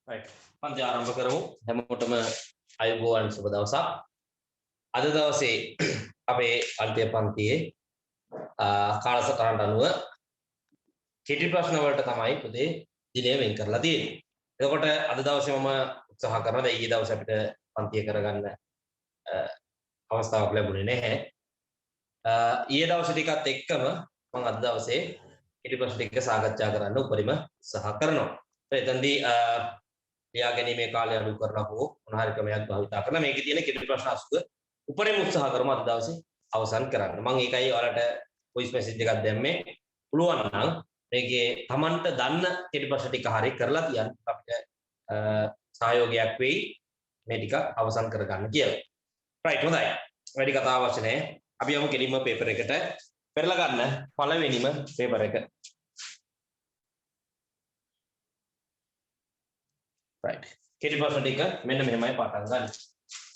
right. පන්ති ආරම්භ කරමු. හැමෝටම අයුබෝවන් සුබ දවසක්. අද දවසේ අපේ අන්තිම පන්තියේ කාලසටහනට අනුව කෙටි ප්‍රශ්න වලට තමයි පුතේ දිනය වෙන් කරලා තියෙන්නේ. එතකොට අද දවසේ මම උත්සාහ කරනවා ඊයේ දවසේ අපිට පන්තිය කරගන්න අවස්ථාවක් ලැබුණේ නැහැ. ඊයේ දවසේ ටිකත් එක්කම මම අද දවසේ කෙටි ප්‍රශ්න ටික සාකච්ඡා කරන්න උපරිම උත්සාහ කරනවා. එතෙන්දී ලියා ගැනීමේ කාලය අඩු කරලා හෝ මොන හරි ක්‍රමයක් භාවිතා කරලා මේකේ තියෙන කෙටි ප්‍රශ්න අසුක උපරිම උත්සාහ කරමු අද දවසේ අවසන් කරන්න. මම ඒකයි ඔයාලට වොයිස් මෙසේජ් එකක් දැම්මේ. පුළුවන් නම් මේකේ Tamanට දන්න කෙටි ප්‍රශ්න ටික හරිය කරලා තියන්න අපිට සහයෝගයක් වෙයි මේ ටික අවසන් කරගන්න කියලා. right හොඳයි. වැඩි කතා අවශ්‍ය නැහැ. අපි යමු කෙලින්ම පේපර් එකට. පෙරලා ගන්න පළවෙනිම පේපර් එක. right. කෙටි ප්‍රශ්න ටික මෙන්න මෙහෙමයි පටන් ගන්න.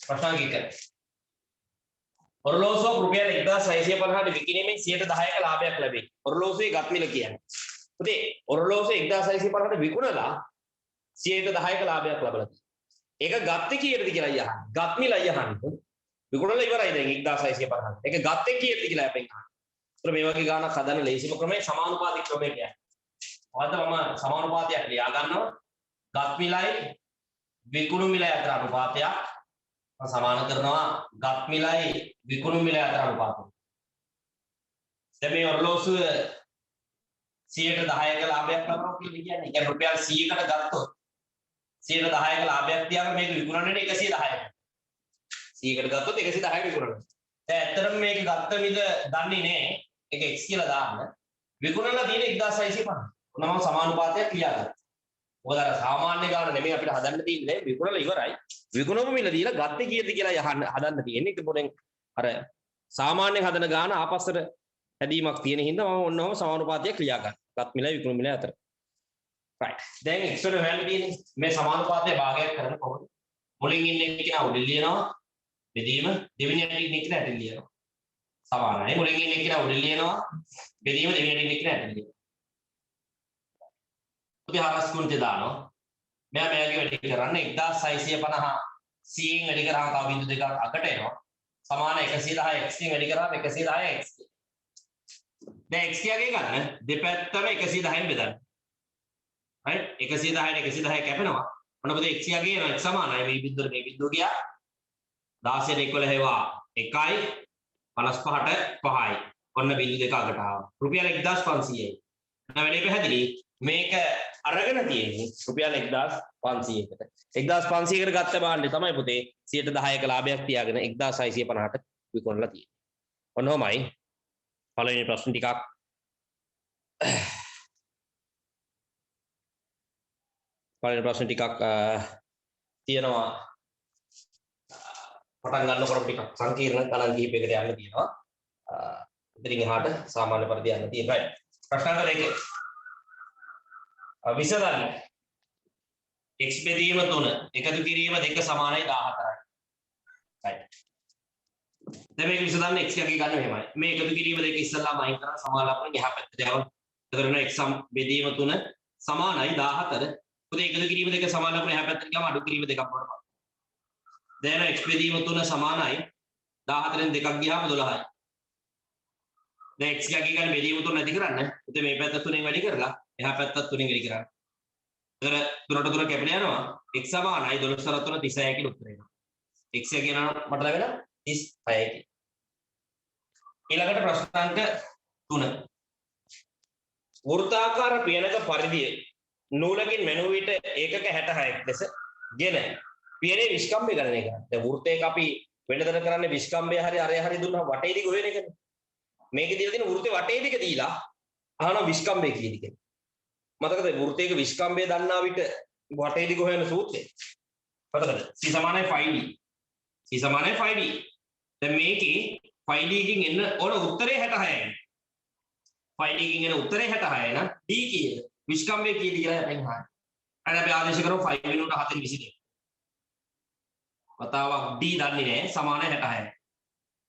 ප්‍රශ්න එක. ඔරලෝසුවක් රුපියල් 1650ට විකිණීමෙන් 10%ක ලාභයක් ලැබේ. ඔරලෝසුවේ ගත් මිල කියන්නේ. පුතේ ඔරලෝසුව 1650ට විකුණලා 10%ක ලාභයක් ලබලා තියෙනවා. ඒක ගත්තේ කීයටද කියලා අහන්න. ගත් මිල අහන්න. විකුණලා ඉවරයි දැන් 1650ට. ඒක ගත්තේ කීයටද කියලා අපෙන් අහන්න. ඒතර මේ වගේ ගානක් හදන්න ලේසිම ක්‍රමය සමානුපාතික ක්‍රමය කියන්නේ. ඔයාලට මම සමානුපාතයක් ලියා ගන්නවා. ගත් මිලයි විකුණු මිලයි අතර අනුපාතයක් සමාන කරනවා ගත් මිලයි විකුණු මිලයි අතර අනුපාතය. දැන් මේ ඔරලෝසුව 10%ක ලාභයක් ලබනවා කියලා කියන්නේ. ඒ කියන්නේ රුපියල් 100කට ගත්තොත් 10%ක ලාභයක් තියාගෙන මේක විකුණන්නේ 110යි. 100කට ගත්තොත් 110යි විකුණනවා. දැන් ඇත්තටම මේක ගත්ත මිල දන්නේ නැහැ. ඒක x කියලා දාන්න. විකුණලා තියෙන 1650. මොනම සමානුපාතයක් ක්‍රියා කරනවා. මොකද අර සාමාන්‍ය ගාන නෙමෙයි අපිට හදන්න තියෙන්නේ විකුණලා ඉවරයි විකුණුම මිල දීලා ගත්තේ කීයද කියලා හදන්න තියෙන්නේ ඒක පොඩෙන් අර සාමාන්‍ය හදන ගාන ආපස්සට හැදීමක් තියෙන හින්දා මම ඔන්නෝම සමානුපාතය ක්‍රියා කරනවා ගත් මිලයි විකුණු මිලයි අතර right දැන් x වල හොයන්න තියෙන්නේ මේ සමානුපාතය භාගයක් කරන්න කොහොමද මුලින් ඉන්න එක කෙනා උඩින් ලියනවා බෙදීම දෙවෙනි අටින් ඉන්න කෙනා ඇටින් ලියනවා සමානයි මුලින් ඉන්න එක කෙනා උඩින් ලියනවා බෙදීම දෙවෙනි අටින් ඉන්න කෙනා ඇටින් ලියනවා අපි හරස් කුණිත දානවා මෙයා මෙයාගේ වැඩි කරන්න 1650 100න් වැඩි කරාම තව බිංදු දෙකක් අකට එනවා සමාන 110 x න් වැඩි කරාම 110 x දැන් x කියගේ ගන්න දෙපැත්තම 110න් බෙදන්න right 110ට 110 කැපෙනවා මොන පොතේ x කියගේ එනවා x සමානයි මේ බිංදුවට මේ බිංදුව ගියා 16ට 11 හේවා 1යි 55ට 5යි ඔන්න බිංදු දෙක අකට ආවා රුපියල් 1500යි දැන් වැඩි පැහැදිලි මේක අරගෙන තියෙන්නේ රුපියල් 1500කට 1500කට ගත්ත බාණ්ඩේ තමයි පුතේ 10%ක ලාභයක් තියාගෙන 1650ට විකුණලා තියෙන්නේ. ඔන්නෝමයි පළවෙනි ප්‍රශ්න ටිකක් තියෙනවා පටන් ගන්නකොට ටිකක් සංකීර්ණ ගණන් කිහිපයකට යන්න තියෙනවා. ඉතින් එහාට සාමාන්‍ය පරිදි යන්න තියෙනවා. ප්‍රශ්න නම්බර 1 විසඳන්න x බෙදීම 3 එකතු කිරීම 2 සමානයි 14යි. right. දැන් මේක විසඳන්න x එකේ ගන්න මෙහෙමයි. මේ එකතු කිරීම 2 ඉස්සල්ලාම අයින් කරලා සමානලපන එහා පැත්තට යවන්න. එතකොට x බෙදීම 3 සමානයි 14. පොතේ එකතු කිරීම 2 සමානලපන එහා පැත්තට ගියාම අඩු කිරීම 2ක් වඩපන්. දැන් x බෙදීම 3 සමානයි 14න් 2ක් ගියාම 12යි. දැන් x එකේ ගන්න බෙදීම 3 නැති කරන්න. පොතේ මේ පැත්ත 3න් වැඩි කරලා එහා පැත්තත් 3න් වැඩි කරන්න. එතන 3ට 3 කැපිලා යනවා. x සමානයි 12 3 36 කියලා උත්තර එනවා. x එක කියනවා මට ලැබෙන 36 කියලා. ඊළඟට ප්‍රශ්නාංක 3. වෘත්තාකාර පියනක පරිධිය නූලකින් මැනුව විට ඒකක 66ක් ලෙස ගෙන පියනේ විස්කම්භය ගණනය කරන්න. දැන් වෘත්තයක අපි වෙනදට කරන්නේ විස්කම්භය හරි අරය හරි දුන්නා වටේ දිග හොයන එකනේ. මේකේ දීලා තියෙන වෘත්තේ වටේ දිග දීලා අහනවා විස්කම්භය කීයද කියලා. මතකද වෘත්තයක විස්කම්භය දන්නා විට වටේ දිග හොයන සූත්‍රය. මතකද? c සමානයි 5d. c සමානයි 5d. දැන් මේකේ 5d කින් එන්න ඕන උත්තරේ 66යි. 5d කින් එන උත්තරේ 66 නම් d කීයද? විස්කම්භය කීයද කියලා අපෙන් අහන්න. අර අපි ආදේශ කරමු 5 වෙනුවට 7න් 22. වතාවක් d දන්නේ නැහැ සමානයි 66යි.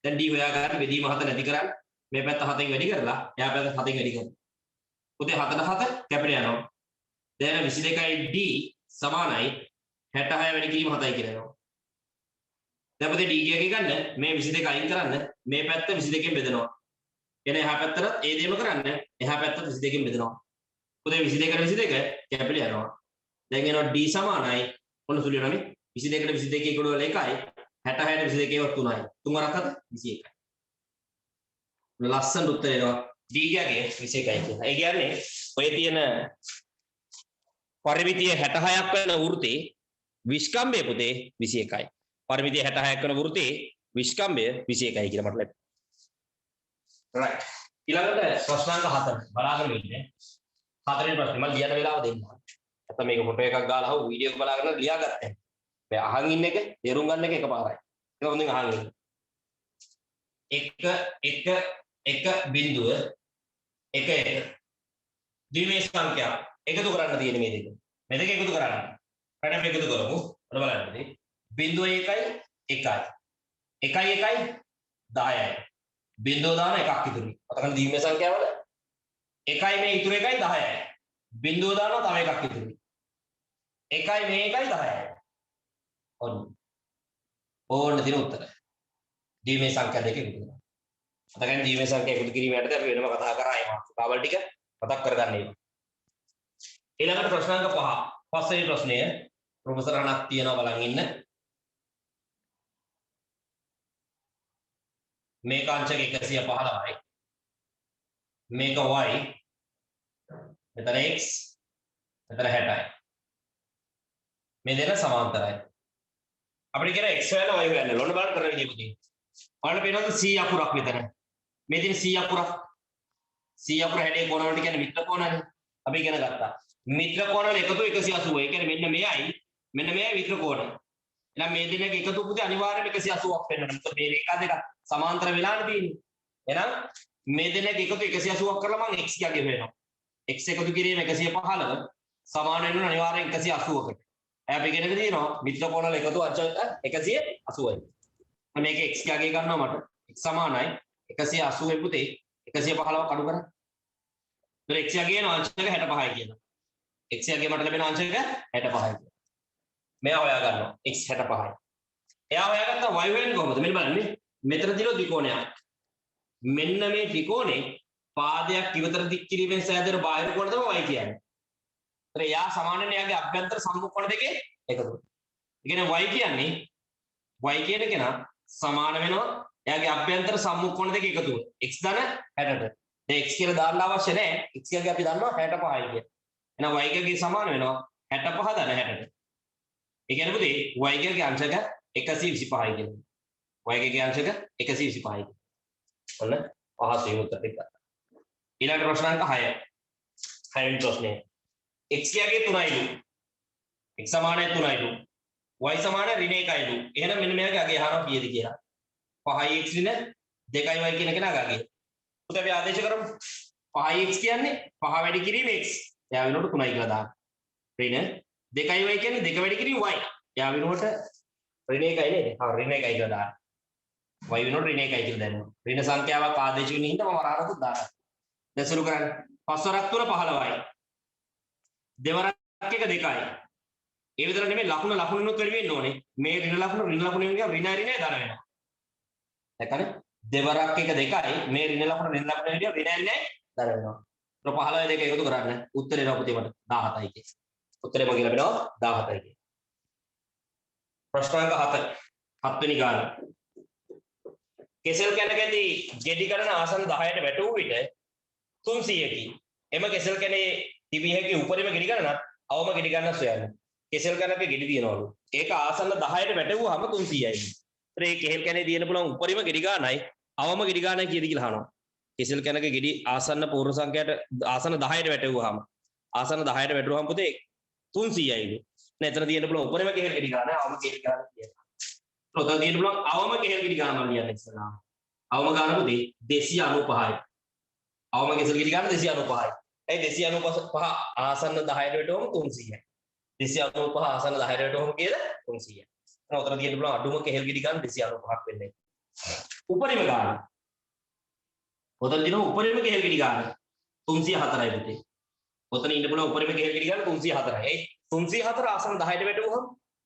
දැන් d හොයා ගන්න බෙදීම 7 නැති කරන්න මේ පැත්ත 7න් වැඩි කරලා එහා පැත්ත 7න් වැඩි කරන්න. උදේ 7ට 7 කැපිට යනවා. දැන් 22යි d සමානයි 66 වැඩි කිරීම 7යි කියලා එනවා. දැන් පුතේ d එක ගන්න මේ 22 අයින් කරන්න මේ පැත්ත 22කින් බෙදනවා. එන එහා පැත්තට ඒ දෙයම කරන්න එහා පැත්ත 22කින් බෙදනවා. පුතේ 22කට 22 කැපිලි යනවා. දැන් එනවා d සමානයි ඔන්න සුළු වෙනවා නේ 22කට 22 එකතු වල 1යි 66ට 22 වත් 3යි 3 වරක් හත 21යි. ලස්සන උත්තරේ එනවා d ගගේ 21යි කියලා. ඒ කියන්නේ ඔය තියෙන පරිමිතිය 66ක් වෙන වෘත්තේ විස්කම්භය පුතේ 21යි. පරිමිතිය 66ක් වෙන වෘත්තේ විස්කම්භය 21යි කියලා මට ලැබෙනවා. right. ඊළඟට ප්‍රශ්නාංක 4 බලාගෙන ඉන්නේ. හතරෙනි ප්‍රශ්නේ මම ලියන වෙලාව දෙන්න. නැත්නම් මේක ෆොටෝ එකක් ගාලා හො වීඩියෝ එක බලාගෙන ලියාගත්තා. මේ අහන් ඉන්න එක තේරුම් ගන්න එක එකපාරයි. ඒක හොඳින් අහන් ඉන්න. 1 බිංදුව 1 ද්විමේය සංඛ්‍යා එකතු කරන්න තියෙන මේ දෙක. මේ දෙක එකතු කරන්න. පැටම එකතු කරමු. ඔන්න බලන්න. බිංදුව 1යි 1යි. 1යි 1යි 10යි. බිංදුව දාන එකක් ඉතුරුයි. අතකන ද්විමේය සංඛ්‍යාවල 1යි මේ ඉතුරු 1යි 10යි. බිංදුව දානවා තව එකක් ඉතුරුයි. 1යි මේ 1යි 10යි. ඔන්න. ඕන්න දින උත්තර. ද්විමේය සංඛ්‍යා දෙක එකතු කරනවා. අතකන ද්විමේය සංඛ්‍යා එකතු කිරීම යටතේ අපි වෙනම කතා කරා ඒ මාතෘකාවල් ටික මතක් කරගන්න ඕනේ. ඊළඟට ප්‍රශ්නාංක 5. පස්වෙනි ප්‍රශ්නය ප්‍රොෆෙසර් අනක් තියනවා බලන් ඉන්න. මේක අංශක 115යි. මේක y මෙතන x මෙතන 60යි. මේ දෙක සමාන්තරයි. අපිට කියන x හොයන්න y හොයන්න ඕන බලන්න කරන විදිහ පුතේ. ඔයාලට පේනවද c අකුරක් මෙතන. මේ දින c අකුරක්. c අකුර හැඩේ කොන වලට කියන්නේ මිත්‍ර කෝණනේ. අපි ඉගෙන ගත්තා. මිත්‍ර කෝණ වල එකතු 180. ඒ කියන්නේ මෙන්න මෙයයි මිත්‍ර කෝණ. එහෙනම් මේ දෙක එකතු පුතේ අනිවාර්යයෙන්ම 180ක් වෙන්න ඕනේ. මොකද මේ රේඛා දෙක සමාන්තර වෙලානේ තියෙන්නේ. එහෙනම් මේ දෙක එකතු 180ක් කරලා මම x යගේ වෙනවා. x එකතු කිරීම 115 සමාන වෙනවා අනිවාර්යෙන් 180කට. අපි ඉගෙනගෙන තියෙනවා මිත්‍ර කෝණ වල එකතු අංශක 180යි. මේක x යගේ ගන්නවා මට. x සමානයි 180 පුතේ 115ක් අඩු කරා. ඒතර x යගේ අංශක 65යි කියනවා. x යගේ මට ලැබෙන අංශක 65යි. මෙයා හොයා ගන්නවා x 65යි. එයා හොයාගත්තා y වෙන්නේ කොහොමද? මෙන්න බලන්න මෙතන තියෙන ත්‍රිකෝණයක්. මෙන්න මේ ත්‍රිකෝණේ පාදයක් ඉවතර දික් කිරීමෙන් සෑදෙන බාහිර කෝණ තමයි y කියන්නේ. ඒතර යා සමානනේ යාගේ අභ්‍යන්තර සම්මුඛ කෝණ දෙකේ එකතුව. ඒ කියන්නේ y කියන්නේ y කියන කෙනා සමාන වෙනවා එයාගේ අභ්‍යන්තර සම්මුඛ කෝණ දෙක එකතුව. x ධන 60ට. දැන් x කියලා දාන්න අවශ්‍ය නැහැ. x කියන්නේ අපි දන්නවා 65යි කිය. එහෙනම් y එකගේ සමාන වෙනවා 65 ධන 60ට. ඒ කියන්නේ පුතේ y එකගේ අංශක 125යි කියන්නේ. y එකගේ අංශක 125යි. ඔන්න පහසු උත්තර ටික. ඊළඟ ප්‍රශ්නාංක 6. 6 වෙනි ප්‍රශ්නේ. x යගේ 3යිලු. x සමානයි 3යිලු. y සමානයි ඍණ 1යිලු. එහෙනම් මෙන්න මෙයාගේ අගේ අහනවා කීයද කියලා. 5යි x ඍණ 2යි y කියන කෙනා අගේ. පුතේ අපි ආදේශ කරමු. 5යි x කියන්නේ 5 වැඩි කිරීම x. එයා වෙනකොට 3යි කියලා දාන්න. ඍණ 2යි y කියන්නේ 2 වැඩි කිරීම y. එයා වෙනකොට ඍණ 1යි නේද? හා ඍණ 1යි කියලා දාන්න. y වෙනකොට ඍණ 1යි කියලා දානවා. ඍණ සංඛ්‍යාවක් ආදේශ වෙන හින්දා මම අරහතත් දානවා. දැන් සුළු කරන්න. පස්වරක් තුන 15යි. දෙවරක් එක 2යි. ඒ විතර නෙමෙයි ලකුණුනොත් වැඩි වෙන්න ඕනේ. මේ ඍණ ලකුණ වෙන එක ඍණ ධන වෙනවා. දැක්කද? දෙවරක් එක 2යි. මේ ඍණ ලකුණ වෙන එක ඍණ ධන වෙනවා. ඒතර 15 දෙක එකතු කරන්න. උත්තරේ එනවා පුතේ මට 17යි කියේ. උත්තරේ මගේ ලැබෙනවා 17යි කියේ. ප්‍රශ්නාංක 7. 7 වෙනි ගාන. කෙසෙල් කැනකදී ගෙඩි ගණන ආසන 10ට වැටුණු විට 300කි. එම කෙසෙල් කැනේ තිබිය හැකි උපරිම ගෙඩි ගණනත් අවම ගෙඩි ගණනක් සොයන්න. කෙසෙල් කැනක ගෙඩි තියනවලු. ඒක ආසන 10ට වැටුවාම 300යි. ඒතර ඒ කෙසෙල් කැනේ තියෙන පුළුවන් උපරිම ගෙඩි ගණනයි අවම ගෙඩි ගණනයි කීයද කියලා අහනවා. කෙසෙල් කැනක ගෙඩි ආසන්න පූර්ණ සංඛ්‍යාවට ආසන 10ට වැටුවාම ආසන 10ට වැටුවාම පුතේ 300යිලු. නැත්නම් එතන තියෙන පුළුවන් උපරිම කෙසෙල් ගෙඩි ගණන අවම ගෙඩි ගණන කියනවා. ඔතන තියෙන පුළුවන් අවම කෙසෙල් ගෙඩි ගණන මම ලියන්නේ ඉස්සරහා. අවම ගණන පුතේ 295යි. අවම කෙසෙල් ගෙඩි ගණන 295යි. ඒ 295 ආසන්න 10ට වැටුවම 300යි. 295 ආසන්න 10ට වැටුවම කීයද? 300යි. එහෙනම් උතන තියෙන්න පුළුවන් අඩුම කෙහෙල් ගෙඩි ගන්න 295ක් වෙන්නේ. උපරිම ගන්න. උතන දින උපරිම කෙහෙල් ගෙඩි ගන්න 304යි පුතේ. ඔතන ඉන්න පුළුවන් උපරිම කෙහෙල් කිඩි ගන්න 304යි. 304 ආසන 10ට වැටුවහම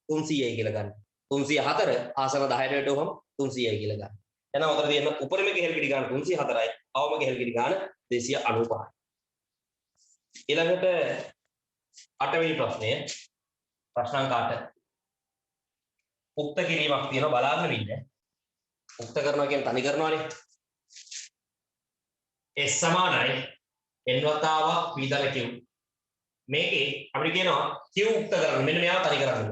300යි කියලා ගන්න. 304 ආසන 10ට වැටුවහම 300යි කියලා ගන්න. එහෙනම් උතර තියෙන උපරිම කෙහෙල් කිඩි ගන්න 304යි, අවම කෙහෙල් කිඩි ගන්න 295යි. ඊළඟට 8 වෙනි ප්‍රශ්නය. ප්‍රශ්නාංක 8. උක්ත කිරීමක් තියෙනවා බලාගෙන ඉන්න. උක්ත කරනවා කියන්නේ තනි කරනවානේ. S සමානයි n වතාවක් p දල q. මේකේ අපිට කියනවා q උක්ත කරන්න. මෙන්න මෙයාව තනි කරන්න.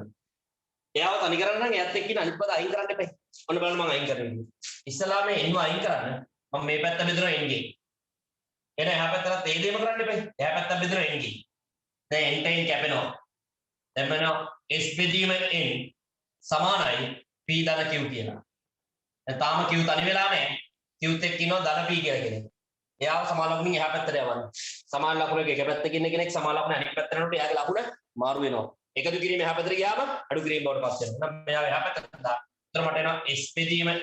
එයාව තනි කරන්න නම් එයත් එක්ක ඉන්න අනිත් පද අයින් කරන්න එපා. ඔන්න බලන්න මම අයින් කරන්නේ. ඉස්සලා මේ n අයින් කරන්න. මම මේ පැත්ත බෙදනවා n ගෙන්. එන එහා පැත්තට ඒ දෙයම කරන්න එපා. එහා පැත්ත බෙදනවා n ගෙන්. දැන් n ටයින් කැපෙනවා. දැන් මම s බෙදීම n සමානයි p ධන q කියලා. දැන් තාම q තනි වෙලා නැහැ. q එක්ක ඉන්නවා ධන p කියලා කෙනෙක්. එයාව සමාන ලකුණින් එහා පැත්තට යවන්න. සමාන ලකුණක එක පැත්තක ඉන්න කෙනෙක් සමාන ලකුණ අනිත් පැත්තට යනකොට එයාගේ ලකුණ මාරු වෙනවා. එකතු කිරීම එහා පැත්තට ගියාම අඩු කිරීම බවට පත් වෙනවා. නම් මෙයාව එහා පැත්තට දාන්න. එතන මට එනවා s බෙදීම n.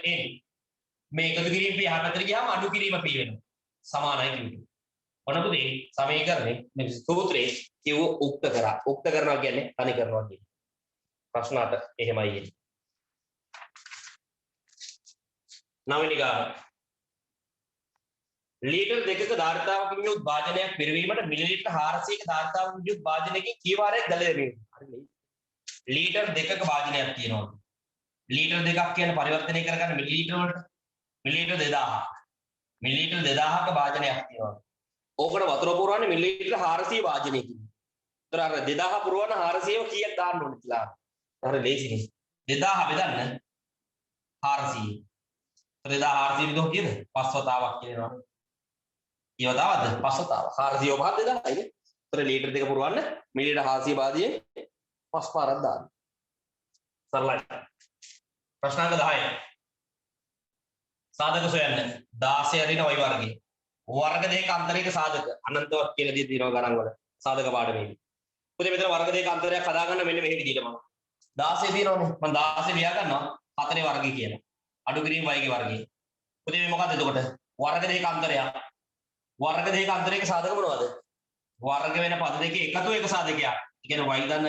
මේ එකතු කිරීම p එහා පැත්තට ගියාම අඩු කිරීම p වෙනවා. සමානයි q. ඔන්න පුතේ සමීකරණේ මේ සූත්‍රයේ q උක්ත කරා. උක්ත කරනවා කියන්නේ තනි කරනවා කියන්නේ. ප්‍රශ්න 8 එහෙමයි එන්නේ. 9 වෙනි ගාන. ලීටර් 2ක ධාරිතාවකින් යුත් භාජනයක් පිරවීමට මිලිලීටර් 400ක ධාරිතාවකින් යුත් භාජනයකින් කී වාරයක් ජලය ලැබෙන්නේ? හරි. ලීටර් 2ක භාජනයක් තියෙනවා. ලීටර් 2ක් කියන්නේ පරිවර්තනය කරගන්න මිලිලීටර් වලට. මිලිලීටර් 2000ක්. මිලිලීටර් 2000ක භාජනයක් තියෙනවා. ඕකට වතුර පුරවන්නේ මිලිලීටර් 400 භාජනයකින්. ඒතර අර 2000 පුරවන 400ව කීයක් දාන්න ඕනේ කියලා. හරි ලේසිනේ. 2000 බෙදන්න 400. 2400 විතර කීයද? 5 වතාවක් කියනවා. ඊවතාවද 5 වතාවක් 400 පහක් 2000යි නේ. ඒතර ලීටර් 2 පුරවන්න මිලිලීටර් 400 භාජනයේ 5 පාරක් දාන්න. සරලයි. ප්‍රශ්නාංක 10. සාධක සොයන්න. 16 හරින y වර්ගයේ. වර්ග දෙක අන්තරයක සාධක අනන්තවත් කියලා දී තියෙනවා ගණන් වල. සාධක පාඩමේදී. පුතේ මෙතන වර්ග දෙක අන්තරයක් හදාගන්න මෙන්න මෙහෙ විදිහට මම 16 තියෙනවනේ. මම 16 ලියා ගන්නවා 4 වර්ගය කියලා. අඩු කිරීම y ගේ වර්ගය. පුතේ මේ මොකද්ද එතකොට? වර්ග දෙක අන්තරයක්. වර්ග දෙක අන්තරයක සාධක මොනවද? වර්ග වෙන පද දෙකේ එකතු එක සාධකයක්. ඒ කියන්නේ y ධන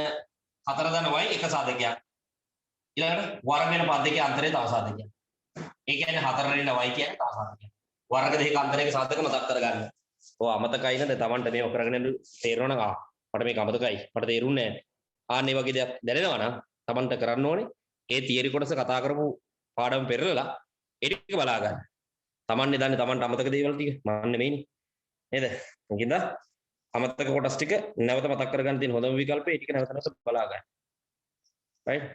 4 ධන y එක සාධකයක්. ඊළඟට වර්ග වෙන පද දෙකේ අන්තරය තව සාධකයක්. ඒ කියන්නේ 4 වෙන y කියන්නේ තව සාධකයක්. වර්ග දෙක අන්තරයක සාධක මතක් කරගන්න. ඔය අමතකයි නේද? Tamanට මේක කරගෙන යන්න තේරෙනවා නම් මට මේක අමතකයි. මට තේරුන්නේ නැහැ. ආන්නේ වගේ දෙයක් දැනෙනවා නම් Tamanට කරන්න ඕනේ. ඒ තියරි කොටස කතා කරපු පාඩම පෙරලලා ඒ ටික බලා ගන්න. Tamanne දන්නේ Tamanට අමතක දේවල් ටික. මම නෙමෙයිනේ. නේද? මොකින්ද? අමතක කොටස් ටික නැවත මතක් කරගන්න තියෙන හොඳම විකල්පය ඒ ටික නැවත නැවත බලා ගන්න. right?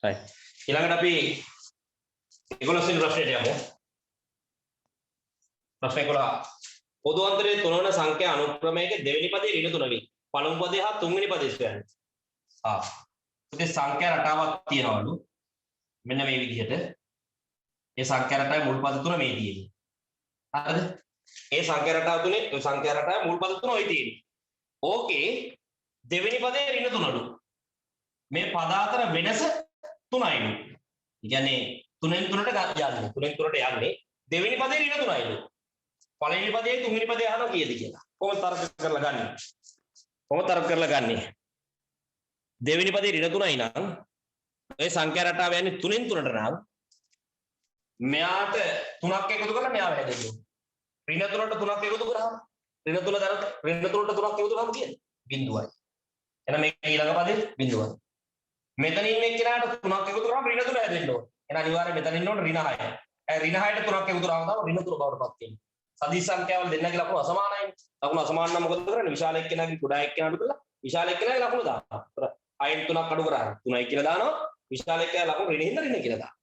right. ඊළඟට අපි 11 වෙනි ප්‍රශ්නයට යමු. ප්‍රශ්න 11. පොදු අන්තරයේ 3 වන සංඛ්‍යා අනුක්‍රමයක දෙවෙනි පදයේ ඍණ 3 වේ. පළමු පදය හා තුන්වෙනි පදය සොයන්න. ඉතින් සංඛ්‍යා රටාවක් තියනවලු. මෙන්න මේ විදිහට. මේ සංඛ්‍යා රටාවේ මුල් පද තුන මේ තියෙන්නේ. හරිද? ඒ සංඛ්‍යා රටාව තුනේ ඒ සංඛ්‍යා රටාවේ මුල් පද තුන ඔය තියෙන්නේ. ඕකේ දෙවෙනි පදයේ ඍණ 3ලු. මේ පද අතර වෙනස 3යිලු. ඒ කියන්නේ 3න් 3ට යන්නේ. 3න් 3ට යන්නේ. දෙවෙනි පදේ ඍණ 3යිලු. පළවෙනි පදේ තුන්වෙනි පදේ අහනවා කීයද කියලා. කොහොමද තර්ක කරලා ගන්නෙ? කොහොමද තර්ක කරලා ගන්නෙ? දෙවෙනි පදේ ඍණ 3යි නම් ඔය සංඛ්‍යා රටාව යන්නේ 3න් 3ට නම් මෙයාට 3ක් එකතු කරලා මෙයාව හැදෙන්න ඕනේ. ඍණ 3ට 3ක් එකතු කරාම ඍණ 3 දර ඍණ 3ට 3ක් එකතු කරාම කීයද? බිඳුවයි. එහෙනම් මේ ඊළඟ පදේ බිඳුවයි. මෙතන ඉන්න එක්කෙනාට 3ක් එකතු කරාම ඍණ 3 හැදෙන්න ඕනේ. එහෙනම් අනිවාර්යයෙන් මෙතන ඉන්න ඕනේ ඍණ 6යි. ඒ ඍණ 6ට 3ක් එකතු කරාම තමයි ඍණ 3 බවට පත් වෙන්නේ. සදිස් සංඛ්‍යාවල දෙන්නගේ ලකුණු අසමානයි. ලකුණු අසමාන නම් මොකද කරන්නේ? විශාල එක්කෙනාගේ කුඩා එක්කෙනා අඩු කරලා විශාල එක්කෙනාගේ ලකුණු දානවා. අයින් 3ක් අඩු කරා 3යි කියලා දානවා. විශාල එක්කෙනා ලකුණු ඍණ හින්දා ඍණ කියලා දානවා.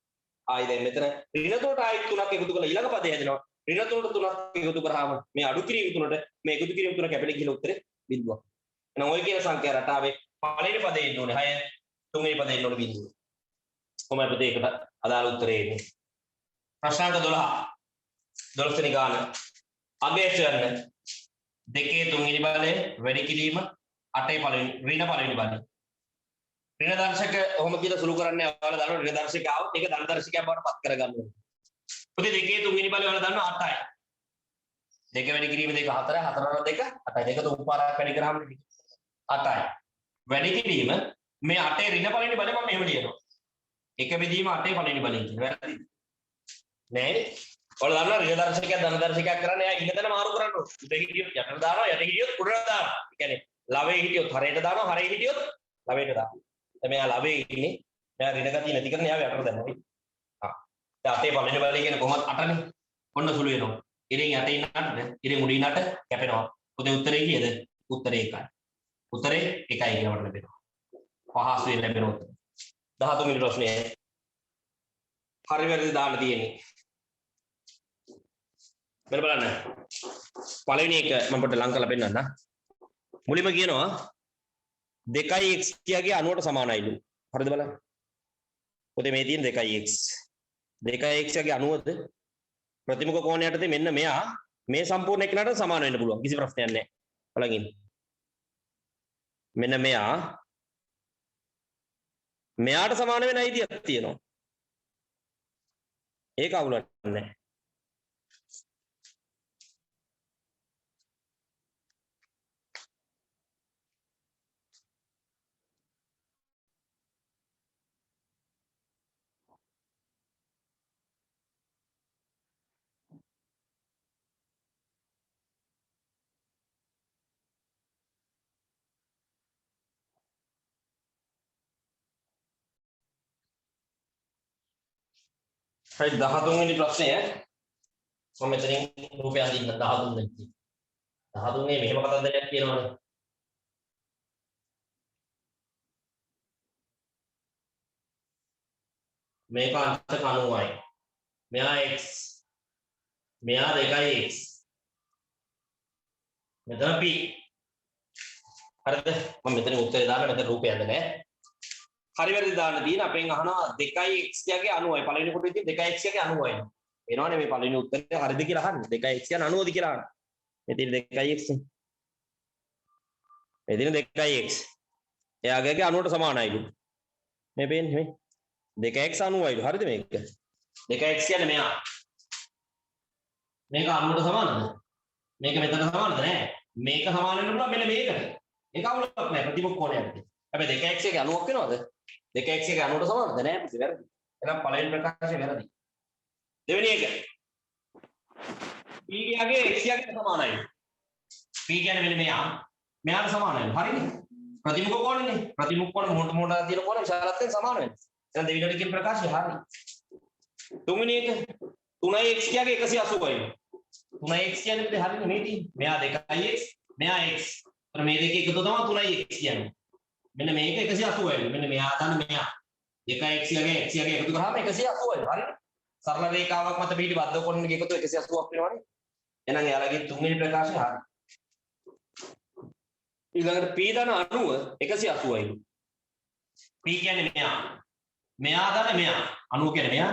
ආයි දැන් මෙතන ඍණ 3ට ආයි 3ක් එකතු කරලා ඊළඟ පදේ හැදෙනවා. ඍණ 3ට 3ක් එකතු කරාම මේ අඩු කිරීම 3ට මේ එකතු කිරීම 3 කැපෙල ගිහලා උත්තරේ බිඳුවක්. එහෙනම් ඔය කියන සංඛ්‍යා රටාවේ පළවෙනි පදේ ඉන්න ඕනේ 6 තුන්වෙනි පදේ ඉන්න ඕනේ බිඳුව. කොහොමද අපිට ඒකට අදාළ උත්තරේ එන්නේ? ප්‍රශ්නාංක 12 වෙනි ගාන අගය සොයන්න. 2 තුන්වෙනි බලය වැඩි කිරීම 8 පළවෙනි ඍණ පළවෙනි බලය. ඍණ දර්ශක ඔහොම කියලා සුළු කරන්නේ ඔයාලා දන්නවා ඍණ දර්ශක ආවොත් ඒක ධන දර්ශකයක් බවට පත් කරගන්න ඕනේ. පුතේ දෙකේ තුන්වෙනි බලය ඔයාලා දන්නවා 8යි. දෙක වැඩි කිරීම දෙක 4යි 4 වල 2 8යි. දෙක තුන් පාරක් වැඩි කරාම 8යි. වැඩි කිරීම මේ 8 ඍණ පළවෙනි බලය මම මෙහෙම ලියනවා. එක බෙදීම 8 පළවෙනි බලයෙන් කියන වැරදිද? නෑනේ. ඔයාලා දන්නවා ඍණ දර්ශකයක් ධන දර්ශකයක් කරන්න එයා ඉන්න තැන මාරු කරන්න ඕනේ. උඩ හිටියොත් යටට දානවා යට හිටියොත් උඩට දානවා. ඒ කියන්නේ ලවේ හිටියොත් හරයට දානවා හරේ හිටියොත් ලවයට දානවා. දැන් මෙයා ලවේ ඉන්නේ. මෙයා ඍණ ගතිය නැති කරන එයා යටට දානවා. ආ. දැන් 8 පළවෙනි බලය කියන්නේ කොහොමද 8නේ. ඔන්න සුළු වෙනවා. ඉරින් යට ඉන්නට ඉරින් උඩින් ඉන්නට කැපෙනවා. පුතේ උත්තරේ කීයද? උත්තරේ 1යි. උත්තරේ 1යි කියනවට ලැබෙනවා. පහසුවෙන් ලැබෙන උත්තර. 13 වෙනි ප්‍රශ්නේ. හරි වැරදි දාන්න තියෙන්නේ. මෙන්න බලන්න. පළවෙනි එක මම පොඩ්ඩක් ලං කරලා පෙන්නන්න. මුලින්ම කියනවා 2x කියාගේ 90ට සමානයිලු. හරිද බලන්න. පොතේ මේ තියෙන 2x. 2x කියාගේ 90ද ප්‍රතිමුඛ කෝණය යටතේ මෙන්න මෙයා මේ සම්පූර්ණ එක්කනට සමාන වෙන්න පුළුවන්. කිසි ප්‍රශ්නයක් නැහැ. බලන් ඉන්න. මෙන්න මෙයාට සමාන වෙන අයිතියක් තියෙනවා. ඒක අවුලක් නැහැ. හරි 13 වෙනි ප්‍රශ්නය මම මෙතනින් රූපය අඳින්න 13 වෙනි 13 මෙහෙම කතන්දරයක් කියනවනේ මේක අංශක 90යි මෙයා x මෙයා 2x මෙතන p හරිද මම මෙතන උත්තරේ දාන්න මෙතන රූපය අඳින්නේ හරි වැරදි දාන්න තියෙන අපෙන් අහනවා 2x යගේ 90යි පළවෙනි කොටේ තියෙන 2x යගේ 90යි එනවනේ මේ පළවෙනි උත්තරේ හරිද කියලා අහන්නේ 2x යන 90ද කියලා අහන්නේ මේ තියෙන 2x මේ තියෙන 2x එයාගේ 90ට සමානයිලු මේ පේන්නේ මේ 2x 90යිලු හරිද මේක 2x කියන්නේ මෙයා මේක 90ට සමානද මේක මෙතන සමානද නෑ මේක සමාන වෙන්න පුළුවන් මෙන්න මේකට ඒක අවුලක් නෑ ප්‍රතිමුඛ කෝණයක් හැබැයි 2x එකේ 90ක් වෙනවද 2x එකේ 90ට සමානද නෑ පුතේ වැරදි එහෙනම් පළවෙනි ප්‍රකාශය වැරදි දෙවෙනි එක p යගේ x යගේ සමානයි p කියන්නේ මෙන්න මෙයාට සමානයි හරිනේ ප්‍රතිමුඛ කෝණනේ ප්‍රතිමුඛ කෝණ මොහොත තියෙන කෝණ විශාලත්වයෙන් සමාන වෙනවා එහෙනම් දෙවෙනිට කියන ප්‍රකාශය හරි තුන්වෙනි එක 3x යගේ 180යි 3x කියන්නේ හරිනේ මේ තියෙන්නේ මෙයා 2x මෙයා x අර මේ දෙක එකතු තමයි 3x කියන්නේ මෙන්න මේක 180යි මෙන්න මෙයා ගන්න මෙයා 2x යගේ x යගේ එකතු කරාම 180යි හරිනේ සරල රේඛාවක් මත පිහිටි බද්ධ කොණයක එකතු 180ක් වෙනවනේ එහෙනම් එයාලගේ තුන්වෙනි ප්‍රකාශය හරි ඊළඟට p දන 90 180යි p කියන්නේ මෙයා දන මෙයා 90 කියන්නේ මෙයා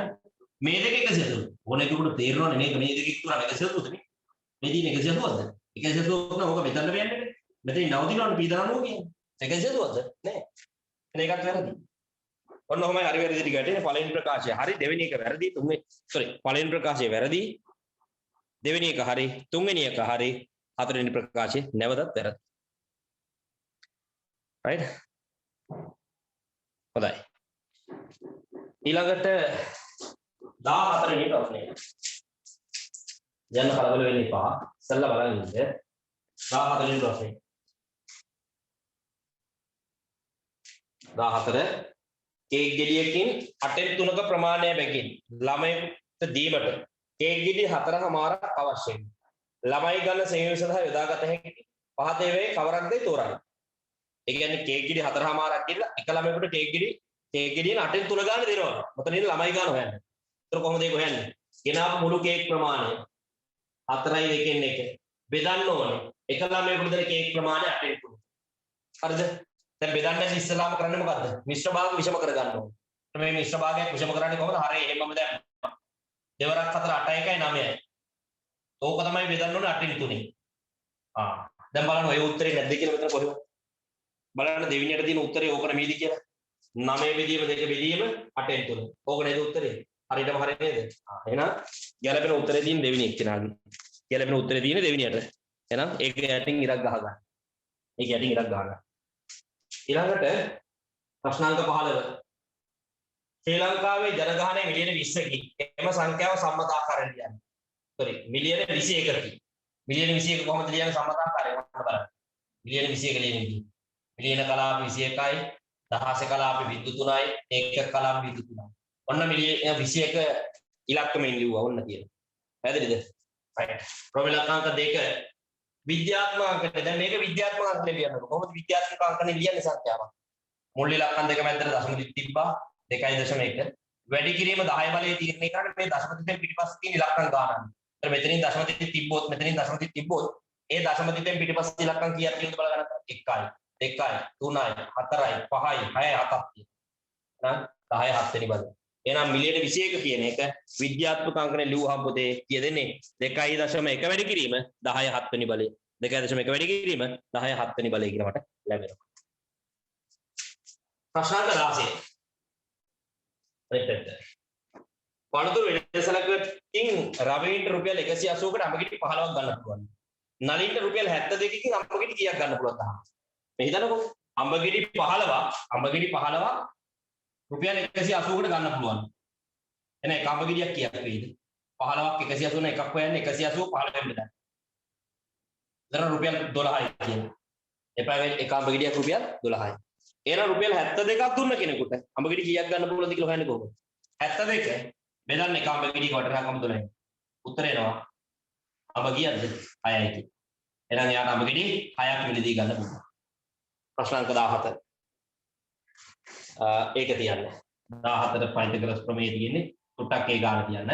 මේ දෙක 180 ඕන එකකට තේරෙනවනේ මේක මේ දෙක එකතු කරාම 180ද නේ මේ දින 180ද 180 නම් ඕක මෙතනට වෙන්නේ මෙතන නවතිනවනේ p දන 90 කියන්නේ 180ද නෑ එන එකත් වැරදි ඔන්න ඔහමයි හරි වැරදි ටික ගැටේ පළවෙනි ප්‍රකාශය හරි දෙවෙනි එක වැරදි තුන්වෙනි පළවෙනි ප්‍රකාශය වැරදි දෙවෙනි එක හරි තුන්වෙනි එක හරි හතරවෙනි ප්‍රකාශය නැවතත් වැරදි right හොඳයි ඊළඟට 14 වෙනි ප්‍රශ්නය යන්න කලබල වෙන්න එපා ඉස්සෙල්ලා බලන්න ඉන්න 14 වෙනි ප්‍රශ්නේ 14 කේක් ගෙඩියකින් 8න් 3ක ප්‍රමාණය බැගින් ළමයෙකුට දීමට කේක් ගෙඩි 4කමාරක් අවශ්‍යයි. ළමයි ගන්න සෙවීම සඳහා යොදාගත හැකි පහතේ වේ කවරක්ද තෝරන්න. ඒ කියන්නේ කේක් ගෙඩි 4කමාරක් කියලා එක ළමයෙකුට කේක් ගෙඩියෙන් 8න් 3 ගන්න දෙනවා. මෙතන ඉන්න ළමයි ගන්න හොයන්න. ඒතර කොහොමද ඒක හොයන්නේ? ගෙනාපු මුළු කේක් ප්‍රමාණය 4යි 2කින් 1 බෙදන්න ඕනේ. එක ළමයෙකුට දෙන කේක් ප්‍රමාණය 8න් 3. හරිද? දැන් බෙදන්න ඉස්සලාම කරන්නේ මොකද්ද? මිශ්‍ර භාග විෂම කරගන්න ඕනේ. මේ මිශ්‍ර භාගයක් විෂම කරන්නේ කොහොමද? හරි එහෙමම දැන් දෙවරක් 4 8 1යි 9යි. ඕක තමයි බෙදන්න ඕනේ 8න් 3. දැන් බලන්න ඔය උත්තරේ නැද්ද කියලා මෙතන කොහෙද? බලන්න දෙවෙනියට තියෙන උත්තරේ ඕක නෙමෙයිද කියලා. 9 බෙදීම 2 බෙදීම 8න් 3. ඕක නේද උත්තරේ? හරියටම හරිය නේද? එහෙනම් ගැලපෙන උත්තරේ තියෙන දෙවෙනි එක්කෙනාගේ. ගැලපෙන උත්තරේ තියෙන දෙවෙනියට. එහෙනම් ඒක යටින් ඉරක් ගහගන්න. ඒක යටින් ඉරක් ගහගන්න. ඊළඟට ප්‍රශ්නාංක 15. ශ්‍රී ලංකාවේ ජනගහනය මිලියන 20කි. එම සංඛ්‍යාව සම්මත ආකාරයෙන් ලියන්න. sorry මිලියන 21කි. මිලියන 21 කොහොමද ලියන්නේ සම්මත ආකාරයෙන් මම බලන්න. මිලියන 21 ලියන්නේ. මිලියන කලාප 21යි, දහස කලාප විද්‍යුත් 3යි, ඒකක කලාප විද්‍යුත් 3යි. ඔන්න මිලියන 21 ඉලක්කමෙන් ලිව්වා ඔන්න කියලා. පැහැදිලිද? right. ප්‍රමිලකාංක 2 විද්‍යාත්මක අංකනේ. දැන් මේක විද්‍යාත්මක අංකනේ ලියන්න. කොහොමද විද්‍යාත්මක අංකනේ ලියන්නේ සංඛ්‍යාවක්? මුල් ඉලක්කම් දෙක මැදට දශම තිබ්බා 2.1. වැඩි කිරීම 10 බලයේ තීරණය කරන්නේ මේ දශම තිතෙන් පිටිපස්සේ තියෙන ඉලක්කම් ගානක්. ඒතර මෙතනින් දශම තිත තිබ්බොත් මෙතනින් දශම තිත තිබ්බොත් ඒ දශම තිතෙන් පිටිපස්සේ ඉලක්කම් කීයක් කියලාද බලගන්න. 1යි 2යි 3යි 4යි 5යි 6යි 7ක් තියෙනවා. 10 7 වෙනි බල. එහෙනම් මිලියන 21 කියන එක විද්‍යාත්මක අංකනේ ලියුවහම පොතේ කිය දෙන්නේ 2.1 වැඩි කිරීම 10 7 වෙනි බලය. 2.1 වැඩි කිරීම 10 7 වෙනි බලය කියලා මට ලැබෙනවා. ප්‍රශ්නාංක 16. පළතුරු වෙනසලකින් රවීන්ට රුපියල් 180කට අඹගෙඩි 15ක් ගන්න පුළුවන්. නලින්ට රුපියල් 72කින් අඹගෙඩි කීයක් ගන්න පුළුවන්ද? මේ හිතන්නකෝ අඹගෙඩි 15ක් රුපියල් 180කට ගන්න පුළුවන්. එන එක අඹගෙඩියක් කීයක් වෙයිද? 15ක් 180 න එකක් හොයන්නේ 180 15ෙන් බෙදන්න. දර රුපියල් 12යි කියන්නේ. එපා එක අඹගෙඩියක් රුපියල් 12යි. එහෙනම් රුපියල් 72ක් දුන්න කෙනෙකුට අඹගෙඩි කීයක් ගන්න පුළුවන්ද කියලා හොයන්නේ කොහොමද? 72 බෙදන්න එක අඹගෙඩි වටිනාකම 12යි. උත්තරේ එනවා අඹ කීයද? 6යි කියලා. එහෙනම් යාට අඹගෙඩි 6ක් මිලදී ගන්න පුළුවන්. ප්‍රශ්නාංක 17. ඒක තියන්න. 17ට පයින්තග්‍රස් ප්‍රමේය තියෙන්නේ. ටුට්ටක් ඒ ගාන තියන්න.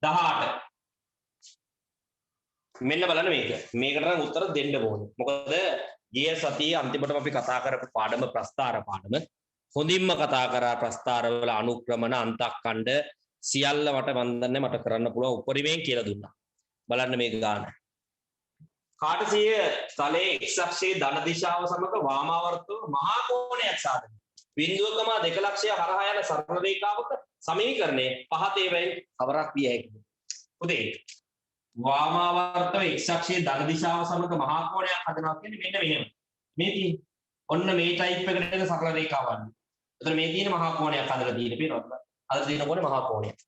18. මෙන්න බලන්න මේක. මේකට නම් උත්තර දෙන්න ඕනේ. මොකද ගිය සතියේ අන්තිමටම අපි කතා කරපු පාඩම ප්‍රස්ථාර පාඩම. හොඳින්ම කතා කරා ප්‍රස්ථාරවල අනුක්‍රමන අන්තක්ඛණ්ඩ සියල්ල මට කරන්න පුළුවන් උපරිමයෙන් කියලා දුන්නා. බලන්න මේක ගාන. කාටසිය තලයේ x අක්ෂයේ ධන දිශාව සමග වාමාවර්තව මහා කෝණයක් සාදන. 0.2 ලක්ෂය හරහා යන සරල රේඛාවක සමීකරණය පහතේ වෙයි කවරක් විය හැකිද? උදේ වාමාවර්තව x අක්ෂයේ ධන දිශාව සමග මහා කෝණයක් හදනවා කියන්නේ මෙන්න මෙහෙම. මේ තියෙන්නේ ඔන්න මේ ටයිප් එකට එන සරල රේඛාවක්. එතන මේ තියෙන මහා කෝණයක් හදලා තියෙන පේනවද? අද තියෙන කොනේ මහා කෝණයක්.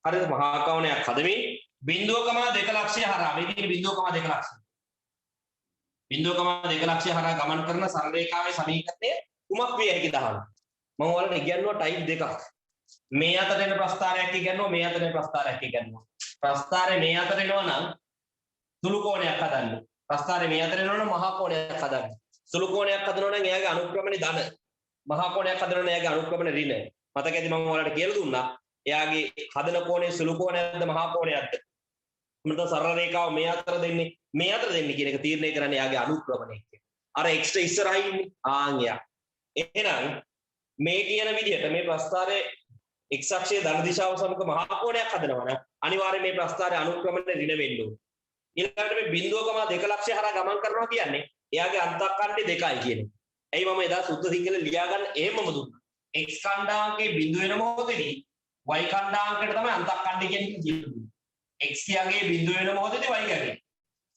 හරිද? මහා කෝණයක් හදමින් 0.2 ලක්ෂය හරහා මේ තියෙන 0.2 ලක්ෂය. 0.2 ලක්ෂය හරහා ගමන් කරන සරල රේඛාවේ සමීකරණය කුමක් විය හැකිද අහනවා. මම ඔයාලට ඉගෙනුවා ටයිප් දෙකක්. මේ අතර එන ප්‍රස්ථාරයක් ඉගෙනුවා මේ අතර එන ප්‍රස්ථාරයක් ඉගෙනුවා. ප්‍රස්ථාරය මේ අතර එනවා නම් සුළු කෝණයක් හදන්න. ප්‍රස්ථාරය මේ අතර එනවා නම් මහා කෝණයක් හදන්න. සුළු කෝණයක් හදනවා නම් එයාගේ අනුක්‍රමණය ධන. මහා කෝණයක් හදනවා නම් එයාගේ අනුක්‍රමණය ඍණ. මතකද මම ඔයාලට කියලා දුන්නා. එයාගේ හදන කෝණය සුළු කෝණයක්ද මහා කෝණයක්ද? මම සරල රේඛාව මේ අතර දෙන්නේ කියන එක තීරණය කරන්නේ එයාගේ අනුක්‍රමණය කියලා. අර x ඉස්සරහින් ඉන්නේ ආන්ගයක්. එහෙනම් මේ කියන විදිහට මේ ප්‍රස්ථාරයේ x අක්ෂයේ ධන දිශාව සමග මහා කෝණයක් හදනවා නම් අනිවාර්යයෙන් මේ ප්‍රස්ථාරයේ අනුක්‍රමණය ඍණ වෙන්න ඕනේ. ඊළඟට මේ 0.2 ලක්ෂය හරහා ගමන් කරනවා කියන්නේ එයාගේ අන්තක්ඛණ්ඩේ 2යි කියන්නේ. එයි මම එදා සුද්ධ සිංහල ලියා ගන්න එහෙමම දුන්නා. x ඛණ්ඩාංකේ බිඳු වෙන මොහොතේදී y ඛණ්ඩාංකයට තමයි අන්තක්ඛණ්ඩේ කියන්නේ කියලා. x කියාගේ බිඳු වෙන මොහොතේදී y කියාගේ.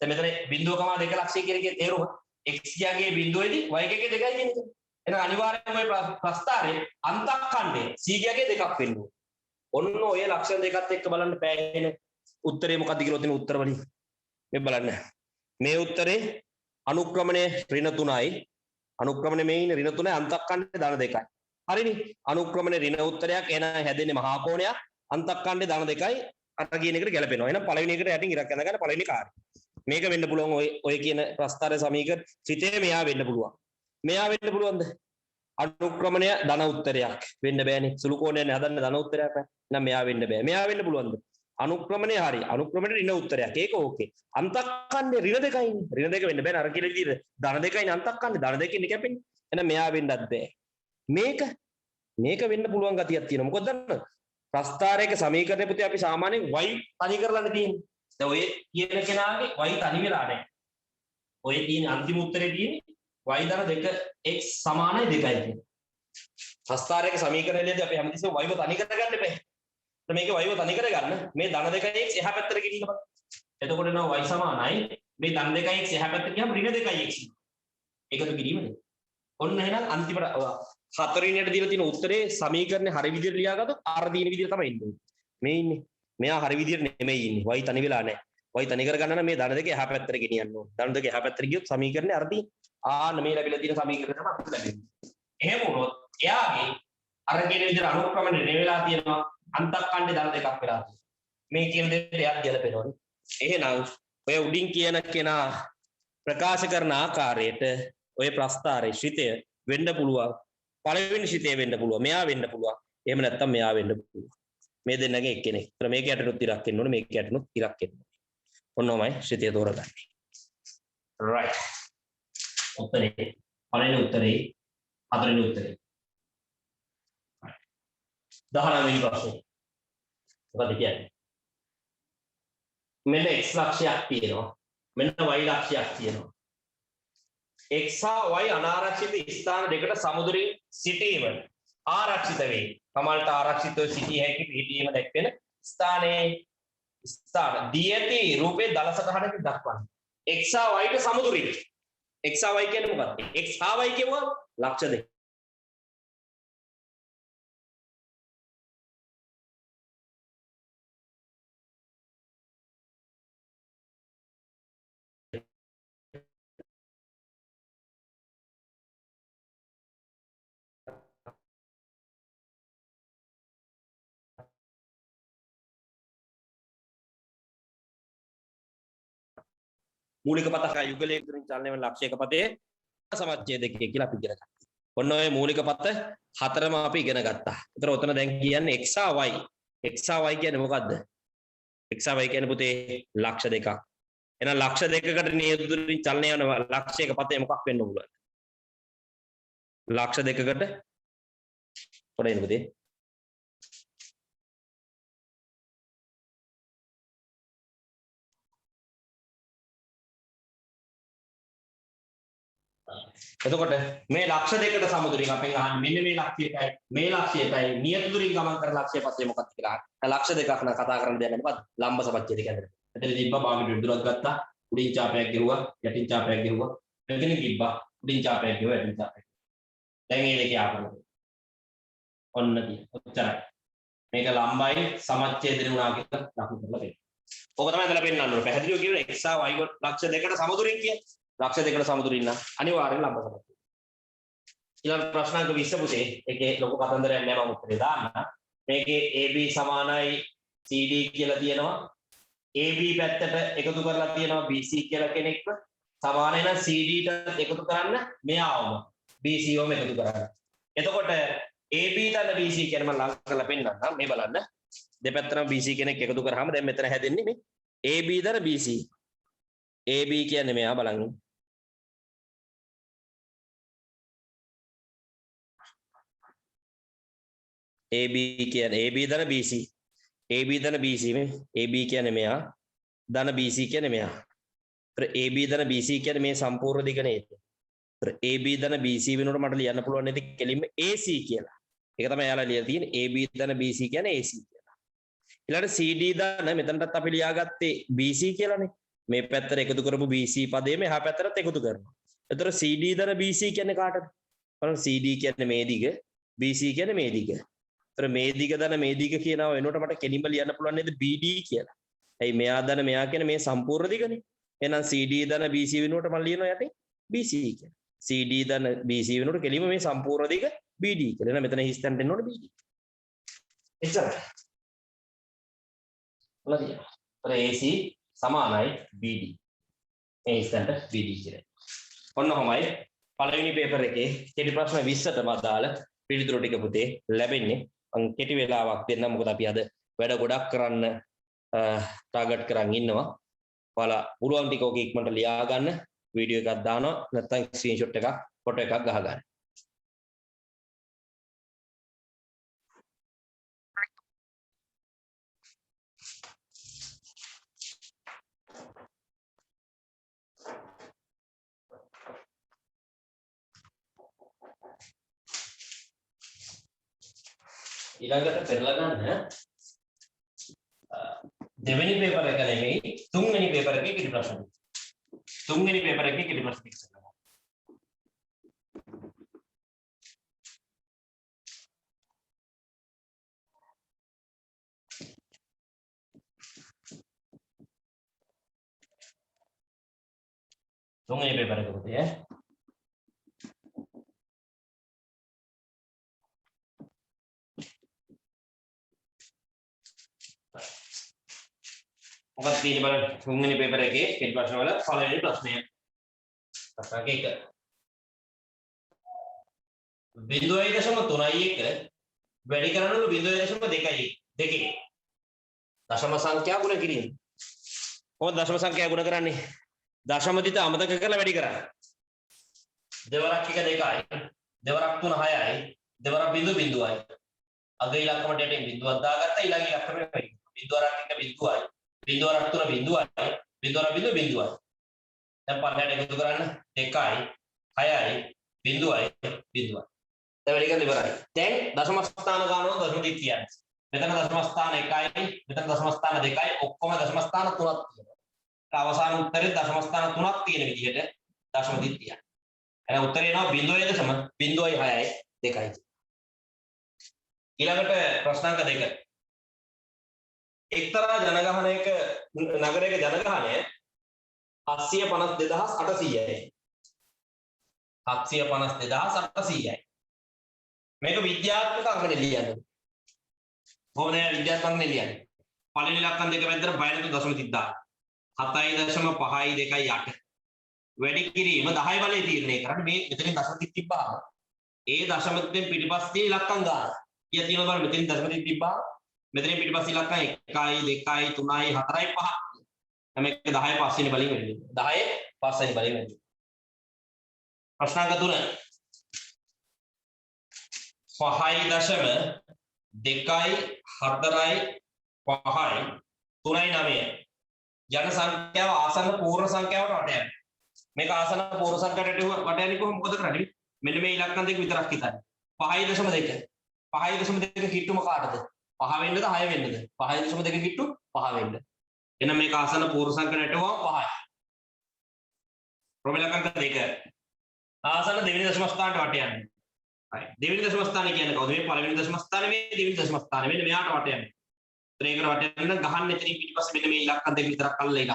දැන් මෙතන 0.2 ලක්ෂය කියන එකේ තේරුම x කියාගේ බිඳුවේදී y කියාගේ 2යි කියන්නේ. එහෙනම් අනිවාර්යයෙන්ම මේ ප්‍රස්ථාරයේ අන්තක්ඛණ්ඩේ c කියාගේ 2ක් වෙන්න ඕනේ. ඔන්න ඔය ලක්ෂණ දෙකත් එක්ක බලන්න පෑගෙන උත්තරේ මොකක්ද කියලා තියෙන උත්තර වලින් මේ බලන්න. මේ උත්තරේ අනුක්‍රමණය ඍණ 3යි. අනුක්‍රමණය මේ ඉන්නේ ඍණ 3යි අන්තක්ඛණ්ඩේ ධන 2යි. හරිනේ. අනුක්‍රමණය ඍණ උත්තරයක් එන හැදෙන්නේ මහා කෝණයක්. අන්තක්ඛණ්ඩේ ධන 2යි. අර කියන එකට ගැලපෙනවා. එහෙනම් පළවෙනි එකට යටින් ඉරක් ඇඳගන්න පළවෙනි කාර්යය. මේක වෙන්න පුළුවන් ඔය කියන ප්‍රස්ථාරය සමීකරණ සිතේ මෙයා වෙන්න පුළුවන්. මෙයා වෙන්න පුළුවන්ද? අනුක්‍රමණය ධන උත්තරයක් වෙන්න බෑනේ. සුළු කෝණයෙන් හදන්න ධන උත්තරයක් නැහැ. එහෙනම් මෙයා වෙන්න බෑ. මෙයා වෙන්න පුළුවන්ද? අනුක්‍රමණය හරි. අනුක්‍රමණය ඍණ උත්තරයක්. ඒක ඕකේ. අන්තක්ඛණ්ඩේ ඍණ 2යි. ඍණ 2 වෙන්න බෑනේ. අර කියලා විදිහට ධන 2යිනේ අන්තක්ඛණ්ඩේ. ධන 2කින් කැපෙන්නේ. එහෙනම් මෙයා වෙන්නත් බෑ. මේක වෙන්න පුළුවන් ගතියක් තියෙනවා. මොකද දන්නවද? ප්‍රස්ථාරයක සමීකරණය පුතේ අපි සාමාන්‍යයෙන් y තනි කරලානේ තියෙන්නේ. දැන් ඔය කියන කෙනාගේ y තනි වෙලා නැහැ. ඔය තියෙන අන්තිම උත්තරේ තියෙන්නේ y ධන 2x සමානයි 2යි කියන්නේ. හස්තාරයක සමීකරණයේදී අපි හැමතිස්සෙම y තනි කරගන්න එපා. මේකේ y තනි කරගන්න මේ ධන 2x එහා පැත්තට ගෙනියන්න බෑ. එතකොට එනවා y සමානයි මේ ධන 2x එහා පැත්තට ගියාම ඍණ 2x. ඒකද කිරීමනේ. ඔන්න එහෙනම් අන්තිමට හතරවෙනියට දීලා තියෙන උත්තරේ සමීකරණේ හරි විදිහට ලියාගත්තොත් අර දින විදිහට තමයි ඉන්නේ. මේ ඉන්නේ. මෙයා හරි විදිහට නෙමෙයි ඉන්නේ. y තනි වෙලා නැහැ. y තනි කරගන්න නම් මේ ධන 2 එහා පැත්තට ගෙනියන්න ඕන. ධන 2 එහා පැත්තට ගියොත් සමීකරණේ අර තියෙන ආන්න මේ ලැබිලා තියෙන සමීකරණය තමයි අපිට ලැබෙන්නේ. එහෙම වුණොත් එයාගේ අර කියන විදිහට අනුක්‍රමණය වෙලා තියෙනවා අන්තක්කණ්ඩේ ධන දෙකක් වෙලා තියෙනවා. මේ කියන දෙයට එයාත් ගැලපෙනවනේ. එහෙනම් ඔය උඩින් කියන කෙනා ප්‍රකාශ කරන ආකාරයට ඔය ප්‍රස්තාරේ ශ්‍රිතය වෙන්න පුළුවන්. පළවෙනි ශ්‍රිතය වෙන්න පුළුවන්. මෙයා වෙන්න පුළුවන්. එහෙම නැත්නම් මෙයා වෙන්න පුළුවන්. මේ දෙන්නගෙන් එක්කෙනෙක්. ඒතර මේක යටනුත් ඉරක් එන්න ඕනේ. මේක යටනුත් ඉරක් එන්න ඕනේ. ඔන්නෝමයි ශ්‍රිතය තෝරගන්නේ. right. උත්තරේ පළවෙනි උත්තරේ හතරවෙනි උත්තරේ. 19 වෙනි ප්‍රශ්නේ. මොකද කියන්නේ? මෙන්න x ලක්ෂයක් තියෙනවා. මෙන්න y ලක්ෂයක් තියෙනවා. x හා y අනාරක්ෂිත ස්ථාන දෙකට සමුදුරින් සිටීම ආරක්ෂිත වේ. කමල්ට ආරක්ෂිතව සිටිය හැකි පිටීම දැක්වෙන ස්ථානයේ ස්ථාන දී ඇති රූපේ දල සටහනකින් දක්වන්න. x හා y ට සමුදුරින්. x හා y කියන්නේ මොකක්ද? x හා y කියුවා ලක්ෂ දෙක. මූලික පත යුගලයේ තුලින් චලනය වන ලක්ෂයක පතේ සමච්ඡේදකය කියලා අපි ඉගෙන ගත්තා. ඔන්න ඔය මූලික පත හතරම අපි ඉගෙන ගත්තා. ඒතර ඔතන දැන් කියන්නේ x හා y. x හා y කියන්නේ මොකද්ද? x හා y කියන්නේ පුතේ ලක්ෂ දෙකක්. එහෙනම් ලක්ෂ දෙකකට නියුතුලින් චලනය වන ලක්ෂයක පතේ මොකක් වෙන්න පුළුවන්ද? ලක්ෂ දෙකකට පොඩ එන්න පුතේ. එතකොට මේ ලක්ෂ දෙකට සමුදුරින් අපෙන් අහන්නේ මෙන්න මේ ලක්ෂයටයි මේ ලක්ෂයටයි නියත දුරින් ගමන් කරන ලක්ෂය පස්සේ මොකක්ද කියලා. ලක්ෂ දෙකක් න කතා කරන්න දෙයක් නැහැ. මොකද්ද? ලම්බ සමච්ඡේද කියන්නේ. එතන තිබ්බා භාගයට විදුරක් ගත්තා. උඩින් චාපයක් ගෙරුවා, යටින් චාපයක් ගෙරුවා. මෙතනින් තිබ්බා උඩින් චාපයක් ගෙරුවා, යටින් චාපයක්. දැන් මේ දෙකේ ආපහු. ඔන්න තියෙන. ඔච්චරයි. මේක ලම්බයි සමච්ඡේදෙ වුණා කියලා ලකුණු කරලා දෙන්න. ඕක තමයි එතන පෙන්නන්න ඕනේ. පැහැදිලිව කියනවා x හා y ලක්ෂ දෙකට සමුදුරින් කියන්නේ. ලක්ෂ දෙකට සමුදුරින් නම් අනිවාර්යෙන් ලම්බ සමච්ඡේදය. ඊළඟ ප්‍රශ්නාංක 20 පුතේ ඒකේ ලොකු කතන්දරයක් නෑ මම උත්තරේ දාන්න. මේකේ AB සමානයි CD කියලා තියෙනවා. AB පැත්තට එකතු කරලා තියෙනවා BC කියලා කෙනෙක්ව. සමානයි නම් CD ට එකතු කරන්න මෙයාවම BC වම එකතු කරන්න. එතකොට AB තන BC කියන මම ලං කරලා පෙන්නන්නම්. මේ බලන්න. දෙපැත්තටම BC කෙනෙක් එකතු කරාම දැන් මෙතන හැදෙන්නේ මේ AB තන BC. AB කියන්නේ මෙයා බලන්න. AB කියන්නේ AB ධන BC. AB ධන BC මේ AB කියන්නේ මෙයා. ධන BC කියන්නේ මෙයා. ඒතර AB ධන BC කියන්නේ මේ සම්පූර්ණ දිග නේද? ඒතර AB ධන BC වෙනකොට මට ලියන්න පුළුවන් නේද කෙලින්ම AC කියලා. ඒක තමයි යාලා ලියලා තියෙන්නේ AB ධන BC කියන්නේ AC කියලා. ඊළඟට CD ධන මෙතනටත් අපි ලියාගත්තේ BC කියලානේ. මේ පැත්තට එකතු කරපු BC පදේ මෙහා පැත්තටත් එකතු කරනවා. ඒතර CD ධන BC කියන්නේ කාටද? බලන්න CD කියන්නේ මේ දිග, BC කියන්නේ මේ දිග. ඒතර මේ දිග ධන මේ දිග කියනවා වෙනකොට මට කෙලින්ම ලියන්න පුළුවන් නේද BD කියලා. ඇයි මෙයා ධන මෙයා කියන්නේ මේ සම්පූර්ණ දිගනේ. එහෙනම් CD ධන BC වෙනකොට මම ලියනවා යටින් BC කියලා. CD ධන BC වෙනකොට කෙලින්ම මේ සම්පූර්ණ දිග BD කියලා. එහෙනම් මෙතන හිස්තැනට එන්න ඕනේ BD. එච්චරයි. හරිද? ඒතර AC සමානයි BD. මේ හිස්තැනට BD කියලා. ඔන්න ඔහමයි පළවෙනි පේපර් එකේ කෙටි ප්‍රශ්න 20ටම අදාළ පිළිතුරු ටික පුතේ ලැබෙන්නේ. කෙටි වෙලාවක් දෙන්න මොකද අපි අද වැඩ ගොඩක් කරන්න ටාගට් කරන් ඉන්නවා. ඔයාලා පුළුවන් ටික ඔක ඉක්මනට ලියා ගන්න වීඩියෝ එකක් දානවා නැත්නම් ස්ක්‍රීන්ෂොට් එකක් ෆොටෝ එකක් ගහ ගන්න. ඊළඟට පෙරලා ගන්න දෙවෙනි පේපර් එක නෙමෙයි තුන්වෙනි පේපර් එකේ කිරි ප්‍රශ්න. තුන්වෙනි පේපර් එකේ කිරි ප්‍රශ්න ඉස්සරහට. තුන්වෙනි පේපර් එක පුතේ මොකක්ද තියෙන්නේ බලන්න තුන්වෙනි පේපර් එකේ කෙටි ප්‍රශ්න වල පළවෙනි ප්‍රශ්නය. ප්‍රශ්න එක 0.31 වැඩි කරනලු 0.2 දෙකේ දශම සංඛ්‍යා ගුණ කිරීම. කොහොමද දශම සංඛ්‍යා ගුණ කරන්නේ? දශම දිට අමතක කරලා වැඩි කරන්නේ. දෙවරක් 1 2යි, දෙවරක් 3 6යි, දෙවරක් බිඳුවයි. අග ඉලක්කමට යටින් බිඳුවක් දාගත්තා ඊළඟ ඉලක්කමට වැඩි. බිඳුවරක් 1 බිඳුවයි. බිඳුවරක් 3 බිඳුවයි. බිඳුවරක් බිඳුවයි. දැන් පල්ලයට එකතු කරන්න 2යි, 6යි, බිඳුවයි, බිඳුවයි. දැන් වැඩි කරලා ඉවරයි. දැන් දශම ස්ථාන ගන්නවා දශම දිට කියන්නේ. මෙතන දශම ස්ථාන 1යි, මෙතන දශම ස්ථාන 2යි, ඔක්කොම දශම ස්ථාන 3ක් තියෙනවා. අවසාන උත්තරේ දශම ස්ථාන 3ක් තියෙන විදිහට දශම දිට තියන්න. එහෙනම් උත්තරේ එනවා 0.06යි 2යි. ඊළඟට ප්‍රශ්නාංක 2. එක්තරා ජනගහනයක නගරයක ජනගහනය 752,800යි. 752,800යි. මේක විද්‍යාත්මක අංකනේ ලියන්නේ. කොහොමද විද්‍යාත්මක අංකනේ ලියන්නේ? පළවෙනි ඉලක්කම් දෙක මැදට බයිනතු 0.30. 7.5228 වැඩි කිරීම 10 බලය තීරණය කරන්නේ මේ මෙතනින් දශම තිබ්බාම ඒ දශම දෙකෙන් පිටිපස්සේ ඉලක්කම් ගන්න. කීයක් තියෙනවද බලන්න මෙතනින් දශම තිබ්බා මෙතනින් පිටිපස්සේ ඉලක්කම් 1යි 2යි 3යි 4යි 5යි. මේක 10 පස්වෙනි බලයෙන් වෙන්නේ. 10 පස්වෙනි බලයෙන් වෙන්නේ. ප්‍රශ්නාංක 3 5.2යි 4යි 5යි 3යි 9යි ජන සංඛ්‍යාව ආසන්න පූර්ණ සංඛ්‍යාවට වට යනවා. මේක ආසන්න පූර්ණ සංඛ්‍යාවට වට යන්නේ කොහොමද මොකද කරන්නේ? මෙන්න මේ ඉලක්කම් දෙක විතරක් හිතන්න. 5.2 5.2 කිට්ටුම කාටද? 5 වෙන්නද 6 වෙන්නද? 5.2 කිට්ටු 5 වෙන්න. එහෙනම් මේක ආසන්න පූර්ණ සංඛ්‍යාවට වුණා 5යි. ප්‍රොබල ඉලක්කම් දෙක ආසන්න දෙවෙනි දශම ස්ථානට වට යන්නේ. හරි. දෙවෙනි දශම ස්ථානය කියන්නේ කවුද? මේ පළවෙනි දශම ස්ථානේ මේ දෙවෙනි දශම ස්ථානේ මෙන්න මෙයාට වට යන්නේ. ත්‍රේකර වට යන ගහන්න එතනින් පිටිපස්සේ මෙන්න මේ ඉලක්කම් දෙක විතරක් අල්ලලා ඉන්න.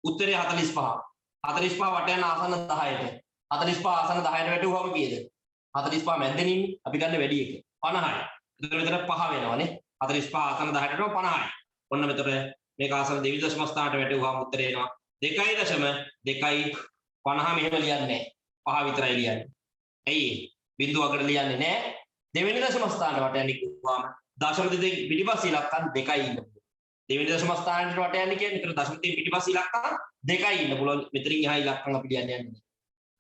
උත්තරේ 45. 45 වට යන ආසන්න 10ට. 45 ආසන්න 10ට වැටුවාම කීයද? 45 මැද්දෙන් ඉන්නේ. අපි ගන්න වැඩි එක. 50යි. එතකොට මෙතන 5 වෙනවනේ. 45 ආසන්න 10ට 50යි. ඔන්න මෙතන මේක ආසන්න දෙවි දශම ස්ථානට වැටුවාම උත්තරේ එනවා 2.2 50 මෙහෙම ලියන්නේ නැහැ. 5 විතරයි ලියන්නේ. ඇයි ඒ? බිඳුවකට ලියන්නේ නැහැ. දෙවෙනි දශම ස්ථානට වට යන්නේ කිව්වම දශම දෙක පිටිපස්සේ ඉලක්කම් 2යි ඉන්න පුළුවන්. දෙවෙනි දශම ස්ථානයට වට යන්නේ කියන්නේ මෙතන දශම දෙක පිටිපස්සේ ඉලක්කම් 2යි ඉන්න පුළුවන්. මෙතනින් එහා ඉලක්කම් අපි ලියන්නේ නැහැ.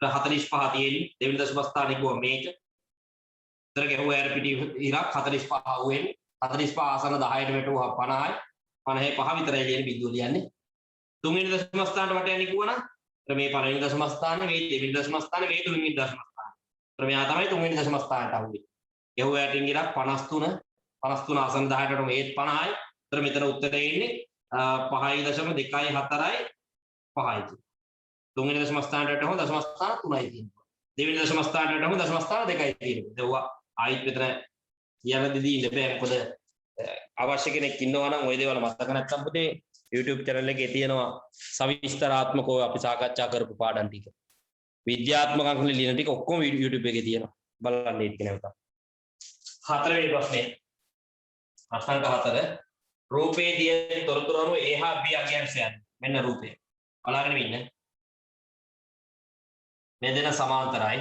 45 තියෙන්නේ දෙවෙනි දශම ස්ථානේ ගිහුවා මේක. උතර ගැහුවා යාර පිටි ඉරක් 45 ආවෙන්නේ. 45 ආසන 10ට වැටුවා 50යි. 50 5 විතරයි ලියන්නේ බිඳුව ලියන්නේ. තුන්වෙනි දශම ස්ථානට වට යන්නේ කිව්වනම් මේ පළවෙනි දශම ස්ථානේ මේ දෙවෙනි දශම ස්ථානේ මේ තුන්වෙනි දශම ස්ථානේ. උතර මෙයා තමයි තුන්වෙනි දශම ස්ථානට ආවේ. ගැහුවා යාටින් ඉරක් 53 53 ආසන 10ට මේත් 50යි. උතර මෙතන උත්තරේ ඉන්නේ 5.2යි 4යි 5යි. තුන්වෙනි දශම ස්ථානයට හෝ දශම ස්ථාන 3යි තියෙනවා. දෙවෙනි දශම ස්ථානයට හෝ දශම ස්ථාන 2යි තියෙනවා. ඒවා ආයිත් මෙතන කියන්න දෙදී ඉන්න බෑ. මොකද අවශ්‍ය කෙනෙක් ඉන්නවා නම් ওই දේවල් මතක නැත්නම් පුතේ YouTube channel එකේ තියෙනවා සවිස්තරාත්මකව අපි සාකච්ඡා කරපු පාඩම් ටික. විද්‍යාත්මක අංකවල ලියන ටික ඔක්කොම YouTube එකේ තියෙනවා. බලන්න ඒක නැවත. හතරවෙනි ප්‍රශ්නේ. ප්‍රශ්නාංක 4 රූපේ දිය තොරතුරු අනුව A හා B අගයන්ස් යන්නේ. මෙන්න රූපය. බලාගෙන ඉන්න. මේ දෙන සමාන්තරයි.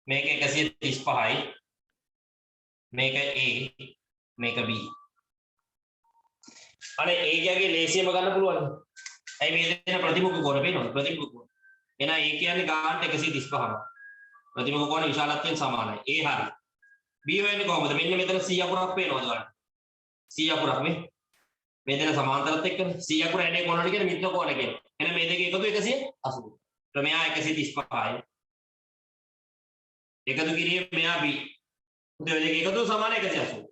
මේක 135යි. මේක A මේක B. අනේ A කියගේ ලේසියම ගන්න පුළුවන්. ඇයි මේ දෙන ප්‍රතිමුඛ කෝණ පේනවද? ප්‍රතිමුඛ කෝණ. එහෙනම් A කියන්නේ ගානට 135ම. ප්‍රතිමුඛ කෝණ විශාලත්වයෙන් සමානයි. A හරි. B වෙන්නේ කොහොමද? මෙන්න මෙතන C අකුරක් පේනවද ඔයාලට? C අකුරක් මේ දෙන සමාන්තරත් එක්ක C අකුර ඇනේ කොනවලට කියන්නේ මිත්‍ර කෝණ කියන්නේ. එහෙනම් මේ දෙක එකතු 180. මෙයා 135යි. එකතු කිරීම මෙයා B. පුතේ ඔය දෙක එකතු සමාන 180.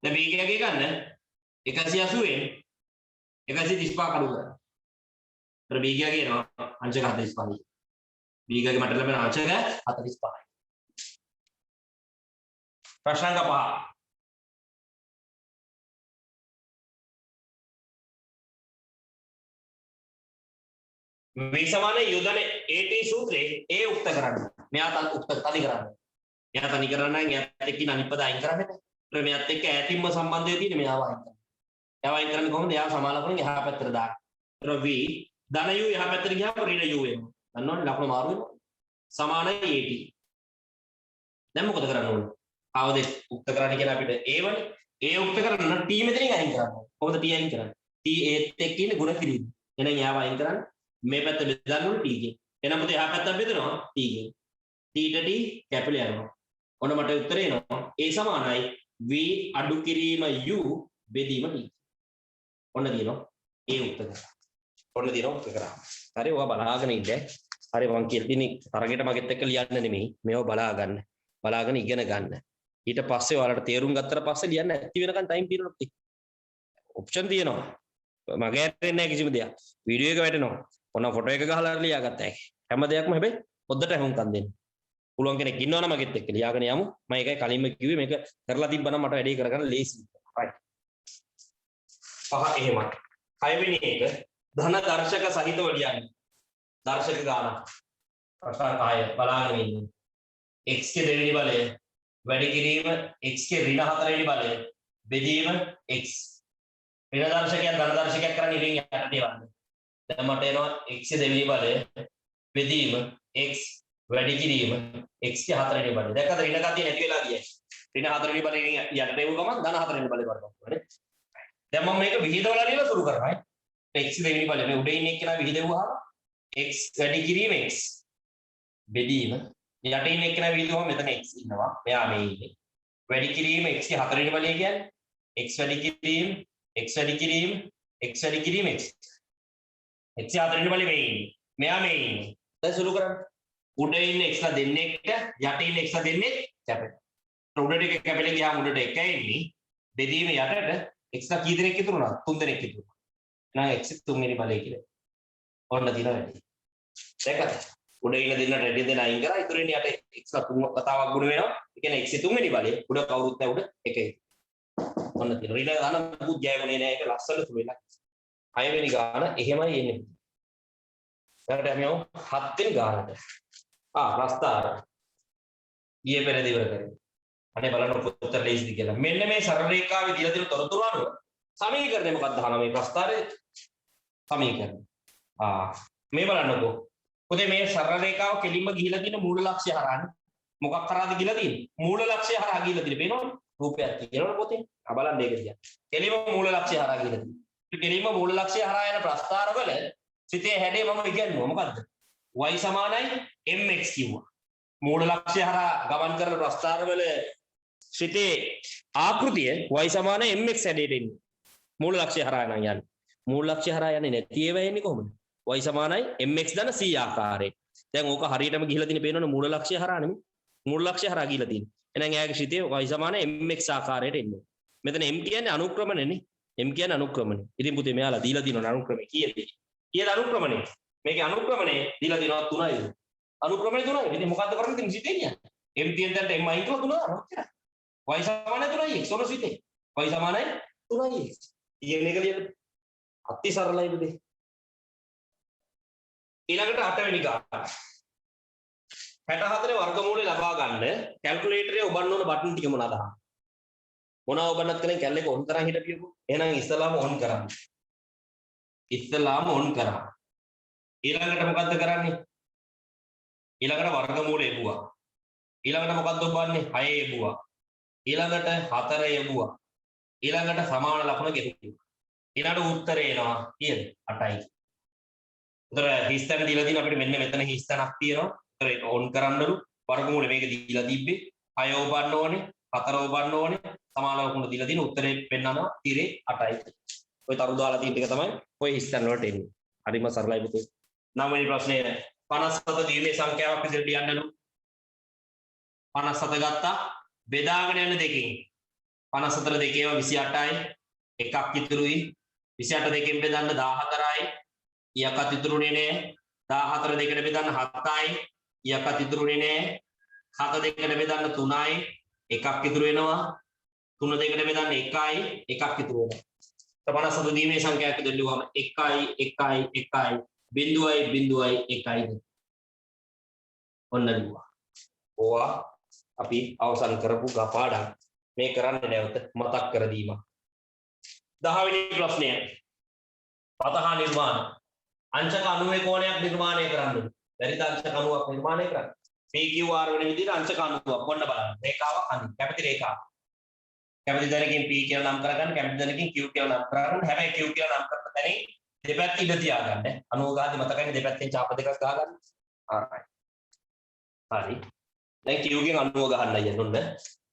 දැන් B එකේ ගන්න 180 න් 135 කඩු කරා. ඒතර B එකේ එනවා අංශක 45. B එකේ මට ලැබෙන අංශක 45යි. ප්‍රශ්න අංක 5. V සමාන යොදන AT සූත්‍රයේ A උක්ත කරන්න. මෙයා උක්ත තනි කරන්න. එයා තනි කරන්න නම් එයාත් එක්ක අනිත් පද අයින් කරන්න බෑ. ඒත් මෙයාත් එක්ක ඈතින්ම සම්බන්ධය තියෙන මෙයාව අයින් කරන්න. එයාව අයින් කරන්නේ කොහොමද? එයා සමානකරන එහා පැත්තට දාන්න. ඒතර V ධන U එහා පැත්තට ගියාම ඍණ U වෙනවා. දන්නවනේ ලකුණ මාරු වෙනවා. සමානයි AT. දැන් මොකද කරන්න ඕනේ? ආවද උක්ත කරන්න කියලා අපිට A වනේ. A උක්ත කරන්න T මෙතනින් අයින් කරන්න. කොහොමද T අයින් කරන්නේ? T ඒත් එක්ක ඉන්නේ ගුණ කිරීම. එහෙනම් එයාව අයින් කරන්න. මේ පැත්ත බෙදන්න ඕනේ T ගෙන්. එහෙනම් පුතේ එහා පැත්ත බෙදනවා T ගෙන්. T ට T කැපිල යනවා. ඔන්න මට උත්තරේ එනවා. A සමානයි V අඩු කිරීම U බෙදීම T. ඔන්න දිනනවා A උත්තර කරා. ඔන්න දිනනවා උත්තර කරා. හරි ඔයා බලාගෙන ඉන්න. හරි මම කියලා තියෙන්නේ තරගෙට මගෙත් එක්ක ලියන්න නෙමෙයි. මේව බලා ගන්න. බලාගෙන ඉගෙන ගන්න. ඊට පස්සේ ඔයාලට තේරුම් ගත්තට පස්සේ ලියන්න ඇති වෙනකන් ටයිම් පීරියඩ් එකක්. ඔප්ෂන් තියෙනවා. මගේ ඇරෙන්නේ නැහැ කිසිම දෙයක්. වීඩියෝ එක වැටෙනවා. ඔන්න ෆොටෝ එක ගහලා ලියාගත්තා ඒක. හැම දෙයක්ම හැබැයි පොද්දට හුම්කම් දෙන්න. පුළුවන් කෙනෙක් ඉන්නවනම් මගෙත් එක්ක ලියාගෙන යමු. මම ඒකයි කලින්ම කිව්වේ මේක කරලා තිබ්බනම් මට වැඩේ කරගන්න ලේසි. right. පහ එහෙමයි. 6 වෙනි එක ධන දර්ශක සහිතව ලියන්න. දර්ශක ගාන. ප්‍රශ්න 6 බලාගෙන ඉන්න. x ගේ දෙවෙනි බලය වැඩි කිරීම x ගේ ඍණ 4 වෙනි බලය බෙදීම x. ඍණ දර්ශකයක් ධන දර්ශකයක් කරන්න ඉතින් යටට එවන්න. දැන් මට එනවා x ගේ දෙවෙනි බලය බෙදීම x වැඩි කිරීම x ගේ 4 වෙනි බලය. දැක්කද ඍණ ගතිය නැති වෙලා ගියයි. ඍණ 4 වෙනි බලයෙන් යටට එවුව ගමන් ධන 4 වෙනි බලය වඩනවා නේ. දැන් මම මේක විහිදවලා ලියලා සුරු කරනවා. x දෙවෙනි බලය මේ උඩ ඉන්න එක්කෙනා විහිදෙවුවාම x වැඩි කිරීම x බෙදීම යට ඉන්න එක්කෙනා විහිදුවම මෙතන x ඉන්නවා. මෙයා මේ ඉන්නේ. වැඩි කිරීම x ගේ 4 වෙනි බලය කියන්නේ x වැඩි කිරීම x වැඩි කිරීම x වැඩි කිරීම x x ගේ 4 වෙනි බලය මේ ඉන්නේ. මෙයා මේ ඉන්නේ. දැන් සුරු කරන්න. උඩ ඉන්න x ලා දෙන්නෙක් යට ඉන්න x ලා දෙන්නෙක් කැපෙන. උඩට එක කැපෙලා ගියාම උඩට එක ඉන්නේ. බෙදීම යටට x ලා කී දෙනෙක් ඉතුරු වුණා? 3 දෙනෙක් ඉතුරු වුණා. එහෙනම් x 3 වෙනි බලය කියලා. ඔන්න දින වැඩි. දැක්කද? උඩ ඉන්න දෙන්නට රෙඩි දෙන අයින් කරා. ඉතුරු ඉන්නේ යට x ලා 3 කතාවක් ගුණ වෙනවා. ඒ කියන්නේ x 3 වෙනි බලය උඩ කවුරුත් නැහැ උඩ එකයි. ඔන්න දින. ඊට ගාන මුකුත් ජයගුණේ නැහැ. ඒක ලස්සනට සුවෙලා. 6 වෙනි ගාන එහෙමයි එන්නේ. ඊට අපි යමු 7 වෙනි ගානට. ප්‍රස්තාර. ඊයේ පෙරේද ඉවර කරේ. අනේ බලන්න උත්තර ලේසිද කියලා. මෙන්න මේ සරල රේඛාවේ දීලා තියෙන තොරතුරු අනුව සමීකරණය මොකක්ද අහනවා මේ ප්‍රස්තාරයේ සමීකරණ. මේ බලන්නකෝ. පොතේ මේ සරල රේඛාව කෙලින්ම ගිහිලා තියෙන මූල ලක්ෂ්‍ය හරහානේ. මොකක් කරාද ගිහිලා තියෙන්නේ? මූල ලක්ෂ්‍ය හරහා ගිහිලා තියෙන්නේ. පේනවද? රූපයක් තියෙනවනේ පොතේ. බලන්න ඒක දිහා. කෙලින්ම මූල ලක්ෂ්‍ය හරහා ගිහිලා තියෙන්නේ. කෙලින්ම මූල ලක්ෂ්‍ය හරහා යන ප්‍රස්තාරවල සිතේ හැඩය මම ඉගෙනුවා. මොකද්ද? y සමානයි mx කිව්වා. මූල ලක්ෂ්‍ය හරහා ගමන් කරන ප්‍රස්තාරවල සිතේ ආකෘතිය y සමාන mx හැඩයට එන්නේ. මූල ලක්ෂ්‍ය හරහා නම් යන්නේ. මූල ලක්ෂ්‍ය හරහා යන්නේ නැති ඒවා එන්නේ කොහොමද? y සමානයි mx ධන c ආකාරයෙන්. දැන් ඕක හරියටම ගිහිලා තියෙන පේනවනේ මූල ලක්ෂ්‍ය හරහා නෙමෙයි. මූල ලක්ෂ්‍ය හරහා ගිහිලා තියෙන්නේ. එහෙනම් එයාගේ සිතේ y සමාන mx ආකාරයට එන්නේ. මෙතන m කියන්නේ අනුක්‍රමණයනේ. m කියන්නේ අනුක්‍රමණය. ඉතින් පුතේ මෙයාලා දීලා තියෙනවා අනුක්‍රමණය කීයද? කීයද අනුක්‍රමණය? මේකේ අනුක්‍රමණය දීලා තියෙනවා 3යි. අනුක්‍රමණය 3යි. ඉතින් මොකද්ද කරන්නේ? ඉතින් සිතේ කියන්නේ. m තියෙන තැනට m අයින් කළා 3 අරන්. y සමානයි 3යි x ඔන සිතේ. y සමානයි 3යි x. ඊගෙන එක ලියන්න. අති සරලයි පුතේ. ඊළඟට 8 වෙනි ගාන. 64 වර්ගමූලය ලබා ගන්න කැල්කියුලේටරේ ඔබන්න ඕන බටන් ටික මොනවාද? මොනවා ඔබන්නත් කලින් කැල්ල එක ඔන් කරන් හිටපියකෝ. එහෙනම් ඉස්සලාම ඔන් කරන්න. ඉස්සලාම ඔන් කරා. ඊළඟට මොකද්ද කරන්නේ? ඊළඟට වර්ගමූලය එපුවා. ඊළඟට මොකද්ද ඔබන්නේ? 6 එපුවා. ඊළඟට 4 එපුවා. ඊළඟට සමාන ලකුණ ගෙතුවා. ඊළඟට උත්තරේ එනවා කීයද? 8යි. උතර හිස්තැන දීලා තියෙන අපිට මෙන්න මෙතන හිස්තැනක් තියෙනවා. උතර ඔන් කරන්නලු වර්ගමූලය මේක දීලා තිබ්බේ 6 ඔබන්න ඕනේ, 4 ඔබන්න ඕනේ. සමාන ලකුණ දීලා තියෙන උත්තරේ පෙන්නනවා තිරේ 8යි. ඔය තරු දාලා තියෙන ටික තමයි ඔය හිස්තැන වලට එන්නේ. හරිම සරලයි පුතේ. 9 වෙනි ප්‍රශ්නය 57 දීමේ සංඛ්‍යාවක් විදිහට ලියන්නලු. 57 ගත්තා. බෙදාගෙන යන දෙකෙන් 54 දෙකේම 28යි. එකක් ඉතුරුයි. 28 දෙකෙන් බෙදන්න 14යි. ඊයක්වත් ඉතුරුනේ නෑ. 14 දෙකට බෙදන්න 7යි. ඊයක්වත් ඉතුරුනේ නෑ. 7 දෙකට බෙදන්න 3යි. එකක් ඉතුරු වෙනවා. 3 දෙකට බෙදන්න 1යි. එකක් ඉතුරු වෙනවා. 57 දීමේ සංඛ්‍යාවක් දෙල්ලුවාම 1යි 1යි 1යි බිඳුවයි බිඳුවයි 1යි. ඔන්න ලිව්වා. ඕවා අපි අවසන් කරපු ගපාඩම් මේ කරන්නේ නැවත මතක් කර දීමක්. 10 වෙනි ප්‍රශ්නය. පතහා නිර්මාණ. අංශක 90 කෝණයක් නිර්මාණය කරන්න. බැරිද අංශක 90ක් නිර්මාණය කරන්න? PQR වෙන විදිහට අංශක 90ක් ගොන්න බලන්න. රේඛාවක් අනිත් කැමති රේඛාවක්. කැමති දැනකින් P කියලා නම් කරගන්න, කැමති දැනකින් Q කියලා නම් කරගන්න. හැබැයි Q කියලා නම් කරන තැනින් දෙපැත්ත ඉඳ තියාගන්න. 90 ගාදී මතකයි දෙපැත්තෙන් ඡාප දෙකක් ගහගන්න. හරි. දැන් Q ගෙන් 90 ගහන්න යන්න ඔන්න.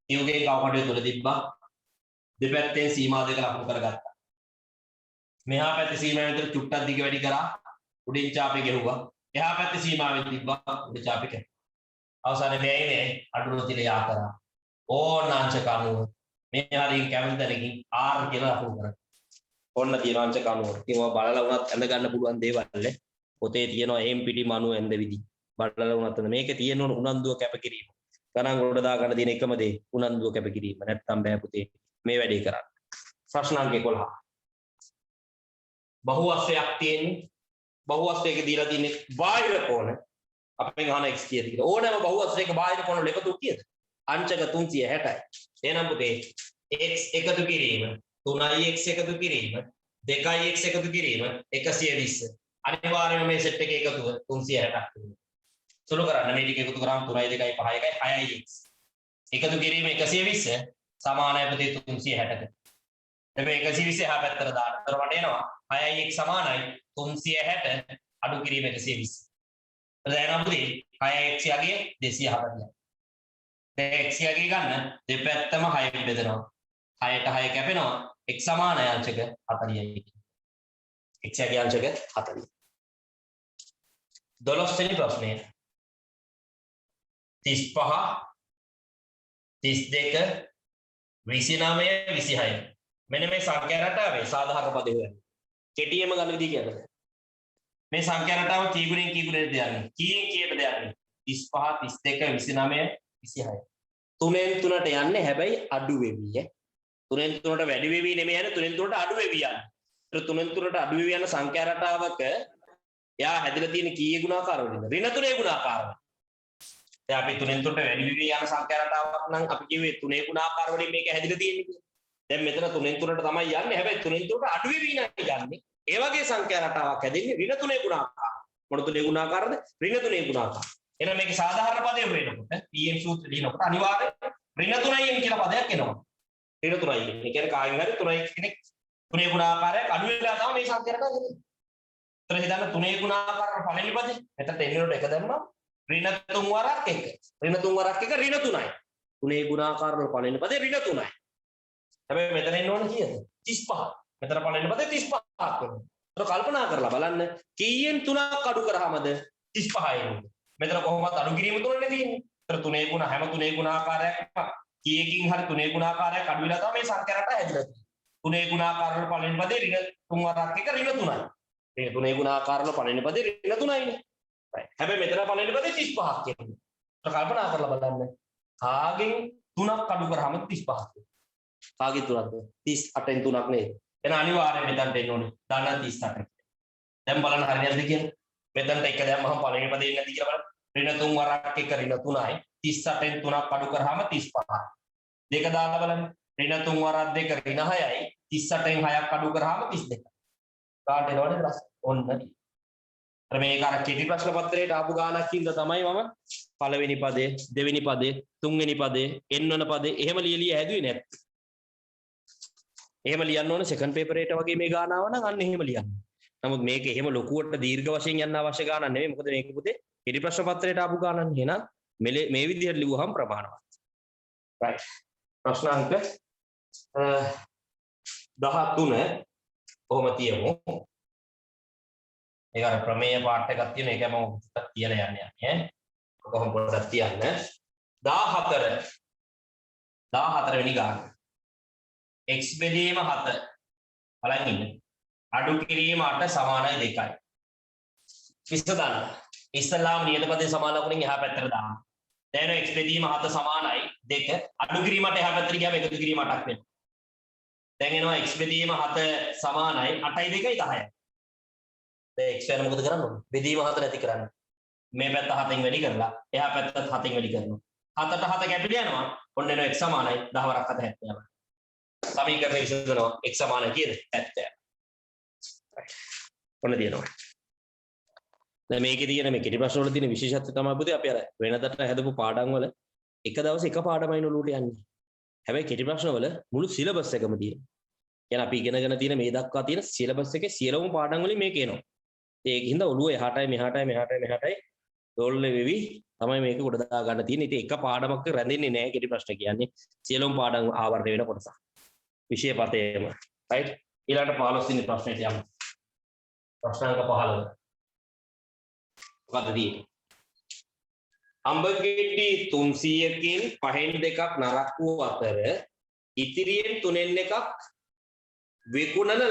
Q ගෙන් කවකටේ තුල තිබ්බා. දෙපැත්තෙන් සීමා දෙක ලකුණු කරගත්තා. මෙහා පැත්තේ සීමාව විතර චුට්ටක් දිග වැඩි කරා. උඩින් ඡාපේ ගෙහුවා. එහා පැත්තේ සීමාවෙන් තිබ්බා උඩ ඡාපේ කැ. අවසානයේ මේ අඩුව තියලා යා කරා. ඕන අංශක 90. මේ හරිය කැමති දැනකින් R කියලා ලකුණු කරා. ඔන්න තියෙන අංශක 90. ඉතින් ඔය බලලා වුණත් ඇඳ ගන්න පුළුවන් දේවල් නේ. පොතේ තියෙනවා එහෙම් පිටි මනු ඇඳ විදි. බලලා වුණත් මේකේ තියෙන උනන්දුව කැපකිරීම. ගණන් වලට දා ගන්න තියෙන එකම දේ උනන්දුව කැපකිරීම. නැත්තම් බෑ පුතේ මේ වැඩේ කරන්න. ප්‍රශ්න අංක 11. බහුවස්ත්‍රයක් තියෙන්නේ. බහුවස්ත්‍රයක දීලා තියෙන්නේ බාහිර කෝණ. අපෙන් අහන x කීයද කියලා. ඕනෑම බහුවස්ත්‍රයක බාහිර කෝණ වල එකතු කීයද? අංශක 360යි. එහෙනම් පුතේ x එකතු කිරීම 3x එකතු කිරීම 2x එකතු කිරීම 120. අනිවාර්යයෙන්ම මේ සෙට් එකේ එකතුව 360ක් වෙනවා. සුළු කරන්න මේ ටික එකතු කරාම 3යි 2යි 5යි 6යි x. එකතු කිරීම 120 සමානයි පුතේ 360කට. මේ 120 එහා පැත්තට දාන්න. ඒතර මට එනවා 6යි x සමානයි 360 අඩු කිරීම 120. දැන් පුතේ 6යි x යගේ 240යි. දැන් x යගේ ගන්න දෙපැත්තම 6 බෙදනවා. 6ට 6 කැපෙනවා. x සමානයි අංශක 40යි. x යගේ අංශක 40. 12 වෙනි ප්‍රශ්නය. 35 32 29 26. මෙන්න මේ සංඛ්‍යා රටාවේ සාධාරණ පද හොයන්න. කෙටියෙන්ම ගන්න විදිහ කියන්නද? මේ සංඛ්‍යා රටාව කී ගුණෙන් කී ගුණෙන්ද යන්නේ? කීයෙන් කීයටද යන්නේ? 35 32 29 26. 3ෙන් 3ට යන්නේ හැබැයි අඩු වෙවි ඈ. 3ෙන් 3ට වැඩි වෙවි නෙමෙයි යන්නේ 3ෙන් 3ට අඩු වෙවි යන්නේ. ඒතර 3ෙන් 3ට අඩු වෙවි යන සංඛ්‍යා රටාවක එයා හැදිලා තියෙන කීයේ ගුණාකාර වලින්ද? ඍණ 3 ගුණාකාර වලින්. දැන් අපි 3ෙන් 3ට වැඩි වෙවි යන සංඛ්‍යා රටාවක් නම් අපි කිව්වේ 3 ගුණාකාර වලින් මේක හැදිලා තියෙන්නේ කියලා. දැන් මෙතන 3ෙන් 3ට තමයි යන්නේ. හැබැයි 3ෙන් 3ට අඩු වෙවි යන්නේ. ඒ වගේ සංඛ්‍යා රටාවක් හැදෙන්නේ ඍණ 3 ගුණාකාර. මොන 3 ගුණාකාරද? ඍණ 3 ගුණාකාර. එහෙනම් මේකේ සාධාරණ පදය වෙනකොට pm සූත්‍රය ලියනකොට අනිවාර්යයෙන් ඍණ 3යින් කියලා පදයක් එනවා. ඍණ 3යි. ඒ කියන්නේ කායින් හරි 3යි කෙනෙක් 3 ගුණාකාරයක් අඩු වෙලා තමයි මේ සංඛ්‍යා රටාව හැදෙන්නේ. ඒතර හිතන්න 3 ගුණාකාර පළවෙනි පදේ. මෙතනට එන්නකොට එක දැම්මම ඍණ 3 වරක් 1. ඍණ 3 වරක් 1 ඍණ 3යි. 3 ගුණාකාර වල පළවෙනි පදේ ඍණ 3යි. හැබැයි මෙතන එන්න ඕන කීයද? 35. මෙතන පළවෙනි පදේ 35ක් වෙනවා. ඒක කල්පනා කරලා බලන්න කීයෙන් 3ක් අඩු කරාමද 35යි එන්නේ. මෙතන කොහොමද අඩු කිරීම තුනනේ තියෙන්නේ. ඒතර 3 ගුණ හැම 3 ගුණාකාරයක්ම කීයකින් හරි 3 ගුණාකාරයක් අඩු වෙලා තමයි මේ සංඛ්‍යා රටාව හැදිලා තියෙන්නේ. 3 ගුණාකාර වල පළවෙනි පදේ ඍණ 3 වරක් 1 ඍණ 3යි. මේ 3 ගුණාකාර වල පළවෙනි පදේ ඍණ 3යිනේ. හැබැයි මෙතන පළවෙනි පදේ 35ක් කියන්නේ. ඒක කල්පනා කරලා බලන්න. කාගෙන් 3ක් අඩු කරාම 35ක් වෙනවා. කාගෙන් 3ක්ද? 38න් 3ක් නේද? එහෙනම් අනිවාර්යයෙන් මෙතනට එන්න ඕනේ. ධන 38ක්. දැන් බලන්න හරියටද කියලා. මෙතනට එක දැම්මම පළවෙනි පදේ ඉන්නේ නැති කියලා බලන්න. ඍණ 3 වරක් 1 ඍණ 3යි. 38න් 3ක් අඩු කරාම 35යි. දෙක දාලා බලන්න. ඍණ 3 වරක් 2 ඍණ 6යි. 38න් 6ක් අඩු කරාම 32යි. කාට එනවද ප්‍රශ්න? ඔන්න. අර මේක අර කෙටි ප්‍රශ්න පත්‍රයට ආපු ගානක් ඉඳලා තමයි මම පළවෙනි පදේ, දෙවෙනි පදේ, තුන්වෙනි පදේ, n වන පදේ එහෙම ලියලිය හැදුවේ නැත්තේ. එහෙම ලියන්න ඕනේ සෙකන්ඩ් පේපර් එකට වගේ මේ ගාන ආව නම් අන්න එහෙම ලියන්න. නමුත් මේක එහෙම ලොකුවට දීර්ඝ වශයෙන් යන්න අවශ්‍ය ගානක් නෙමෙයි. මොකද මේක පුතේ කෙටි ප්‍රශ්න පත්‍රයට ආපු ගානක්. එහෙනම් මේ විදිහට ලිව්වහම ප්‍රමාණවත්. right. ප්‍රශ්න අංක 13 කොහොම තියමු. ඒක අර ප්‍රමේය පාඩ එකක් තියෙන එකම කියලා යන්නේ ඈ. කොහොම පොඩ්ඩක් තියන්න. 14 වෙනි ගාන x බෙදීම 7 බලන් ඉන්න අඩු කිරීම 8 සමානයි 2යි විසඳන්න ඉස්සලාම නියත පදේ සමාන ලකුණෙන් එහා පැත්තට දාන්න දැන් x බෙදීම 7 සමානයි 2 අඩු කිරීමට එහා පැත්තට ගියාම එකතු කිරීම 8ක් වෙනවා දැන් එනවා x බෙදීම 7 සමානයි 8යි 2යි 10යි දැන් x වෙන මොකද කරන්න ඕනේ බෙදීම 7 නැති කරන්න මේ පැත්ත 7න් වැඩි කරලා එහා පැත්තත් 7න් වැඩි කරනවා 7ට 7 කැපිලා යනවා ඔන්න එනවා x සමානයි 10 වරක් 7 70 සමීකරණය විසඳනවා x සමානයි කීයද 70 ඔන්න තියෙනවා දැන් මේකේ තියෙන මේ කෙටි ප්‍රශ්න වල තියෙන විශේෂත්වය තමයි පුතේ අපි අර වෙනදට හැදපු පාඩම් වල එක දවසේ එක පාඩමයි නළුවට යන්නේ හැබැයි කෙටි ප්‍රශ්න වල මුළු සිලබස් එකම තියෙනවා කියන්නේ අපි ඉගෙනගෙන තියෙන මේ දක්වා තියෙන සිලබස් එකේ සියලුම පාඩම් වලින් මේක එනවා ඒකින්ද ඔළුව එහාටයි මෙහාටයි රෝල් වෙවි තමයි මේක කොට දා ගන්න තියෙන්නේ ඉතින් එක පාඩමක් රැඳෙන්නේ නැහැ කෙටි ප්‍රශ්න කියන්නේ සියලුම පාඩම් ආවරණය වෙන කොටස විෂය පතේම රයිට් ඊළඟට 15 වෙනි ප්‍රශ්නෙට යමු ප්‍රශ්නාංක 15 මොකද තියෙන්නේ අඹගෙඩි 300කින් 5න් 2ක් නරක් වූ අතර ඉතිරියෙන් 3න් 1ක් විකුණන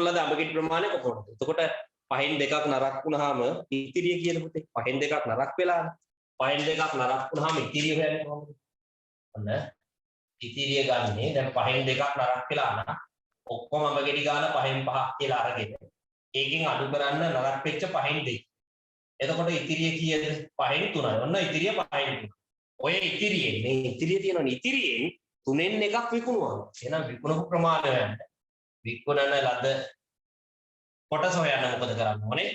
ලද අඹගෙඩි ප්‍රමාණය කොහොමද එතකොට 5න් 2ක් නරක් වුණාම ඉතිරිය කියන පුතේ 5න් 2ක් නරක් වෙලා 5න් 2ක් නරක් වුණාම ඉතිරිය හොයන්නේ කොහොමද ඔන්න ඉතිරිය ගන්නේ දැන් 5න් 2ක් නරක් වෙලා නම් ඔක්කොම අඹගෙඩි ගාන 5න් 5ක් කියලා අරගෙන ඒකෙන් අඩු කරන්න නරක් වෙච්ච 5න් 2 එතකොට ඉතිරිය කීයද 5න් 3යි ඔන්න ඉතිරිය 5න් 3 ඔය ඉතිරියෙන් මේ ඉතිරිය තියෙනවනේ ඉතිරියෙන් 3න් 1ක් විකුණුවා එහෙනම් විකුණපු ප්‍රමාණය හොයන්න විකුණන ලද කොටස හොයන්න මොකද කරන්න ඕනේ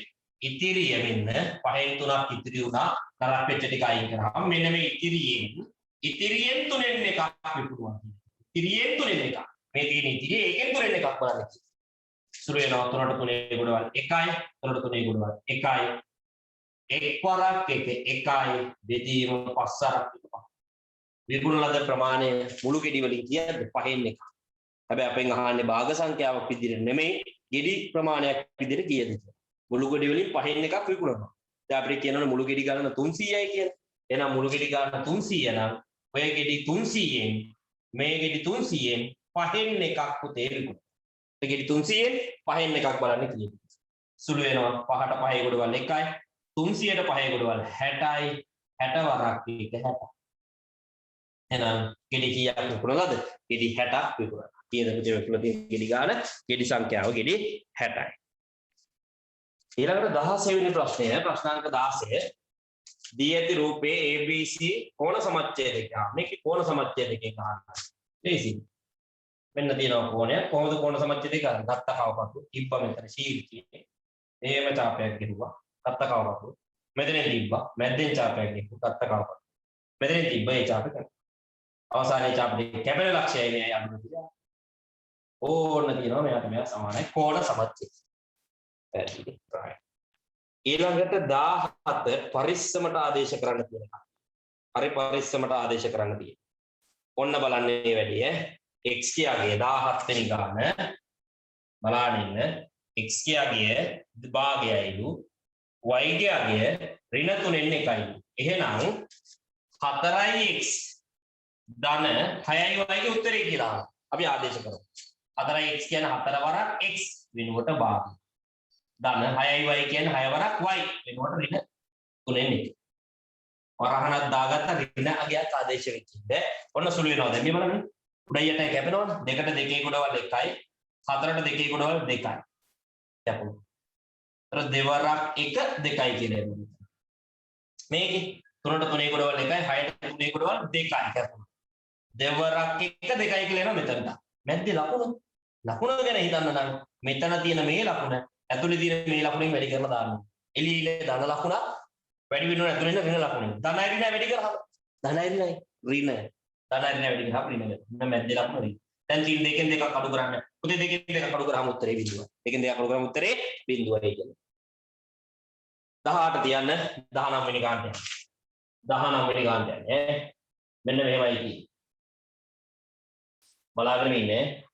ඉතිරිය මෙන්න 5න් 3ක් ඉතිරි වුණා නරක් වෙච්ච ටික අයින් කරාම මෙන්න මේ ඉතිරියෙන් 3න් 1ක් විකුණුවා ඉතිරියෙන් 3න් 1ක් මේ තියෙන ඉතිරිය ඒකෙන් 3න් 1ක් බලන්න සුරු වෙනවා 3ට 3 ගොඩවල් 1යි 3ට 3 ගොඩවල් 1යි එක් වරක් 1යි බෙදීම 5 වරක් 1 විකුණන ලද ප්‍රමාණය මුළු ගෙඩි වලින් කියද්ද 5න් 1 හැබැයි අපෙන් අහන්නේ භාග සංඛ්‍යාවක් විදිහට නෙමෙයි ගෙඩි ප්‍රමාණයක් විදිහට කීයද කියලා මුළු ගෙඩි වලින් 5න් 1ක් විකුණනවා දැන් අපිට කියනවනේ මුළු ගෙඩි ගණන 300යි කියලා එහෙනම් මුළු ගෙඩි ගණන 300 නම් ඔය ගෙඩි 300න් මේ ගෙඩි 300න් 5න් 1ක් පුතේ විකුණනවා ඒ ගෙඩි 300න් 5න් 1ක් බලන්න කීයද සුළු වෙනවා 5ට 5 ගොඩවල් 1යි 300ට 5 ගොඩවල් 60යි 60 වරක් 1 60 එහෙනම් ගෙඩි කීයක් විකුණනවද ගෙඩි 60ක් විකුණනවා කීයද පුතේ විකුණන තියෙන ගෙඩි ගාන ගෙඩි සංඛ්‍යාව ගෙඩි 60යි ඊළඟට 16 වෙනි ප්‍රශ්නය ප්‍රශ්නාංක 16 දී ඇති රූපේ ABC කෝණ සමච්ඡේදයක් මේකේ කෝණ සමච්ඡේදකයක් අහන්න ලේසි මෙන්න තියෙනවා කෝණය කොහොමද කෝණ සමච්ඡේදය ගන්න ගත්ත කවපතු තිබ්බා මෙතන ශීර්ෂයේ එහෙම තාපයක් ගෙනුවා ගත්ත කවපතු මෙතන තිබ්බා මැද්දෙන් තාපයක් ගෙනුවා ගත්ත කවපතු මෙතන තිබ්බා ඒ තාපය අවසානයේ තාපේ කැපෙන ලක්ෂයයි මේ යන්න කියලා ඕන්න තියෙනවා මෙයාට මෙයා සමානයි කෝණ සමච්ඡේදය පැහැදිලි right ඊළඟට 17 පරිස්සමට ආදේශ කරන්න තියෙනවා හරි පරිස්සමට ආදේශ කරන්න තියෙනවා ඔන්න බලන්න මේ වැඩි x කියාගේ 17 වෙනි ගාන බලන්න ඉන්න x කියාගේ භාගයයිලු y කියාගේ ඍණ 3න් 1යි එහෙනම් 4x ධන 6y ගේ උත්තරේ කියලා අපි ආදේශ කරමු 4x කියන්නේ 4 වරක් x වෙනුවට භාගය ධන 6y කියන්නේ 6 වරක් y වෙනුවට ඍණ 3න් 1 වරහණක් දාගත්ත ඍණ අගයක් ආදේශ වෙච්ච ඉතින් ඔන්න සුළු වෙනවා දැන් මේ බලන්න උඩයට කැපෙනවද දෙකට දෙකේ ගොඩවල් 1යි 4ට දෙකේ ගොඩවල් 2යි කැපුණා. අර දෙවරක් 1 2යි කියලා එනවා. මේකේ 3ට 3 ගොඩවල් 1යි 6ට 3 ගොඩවල් 2යි කැපුණා. දෙවරක් 1 2යි කියලා එනවා මෙතනට. මැද්දේ ලකුණ ගැන හිතන්න නම් මෙතන තියෙන මේ ලකුණ ඇතුලේ තියෙන මේ ලකුණෙන් වැඩි කරලා දාන්න. එළියේ ධන ලකුණ වැඩි වෙනවා ඇතුලේ ඉන්න ඍණ ලකුණෙන්. ධනයි ඍණයි වැඩි කරාම ධනයි ඍණයි ඍණ ධනයි වැඩි කරාම ඍණ වෙනවා. මැද්දේ ලකුණ ඍණ. දැන් තියෙන දෙකෙන් දෙකක් අඩු කරන්න. පුතේ දෙකෙන් දෙකක් අඩු කරාම උත්තරේ බිඳුවයි. දෙකෙන් දෙකක් අඩු කරාම උත්තරේ බිඳුවයි කියන්නේ. 18 තියන්න 19 වෙනි ගානට යන්න. 19 වෙනි ගානට යන්නේ. මෙන්න මෙහෙමයි කියන්නේ. බලාගෙන ඉන්නේ.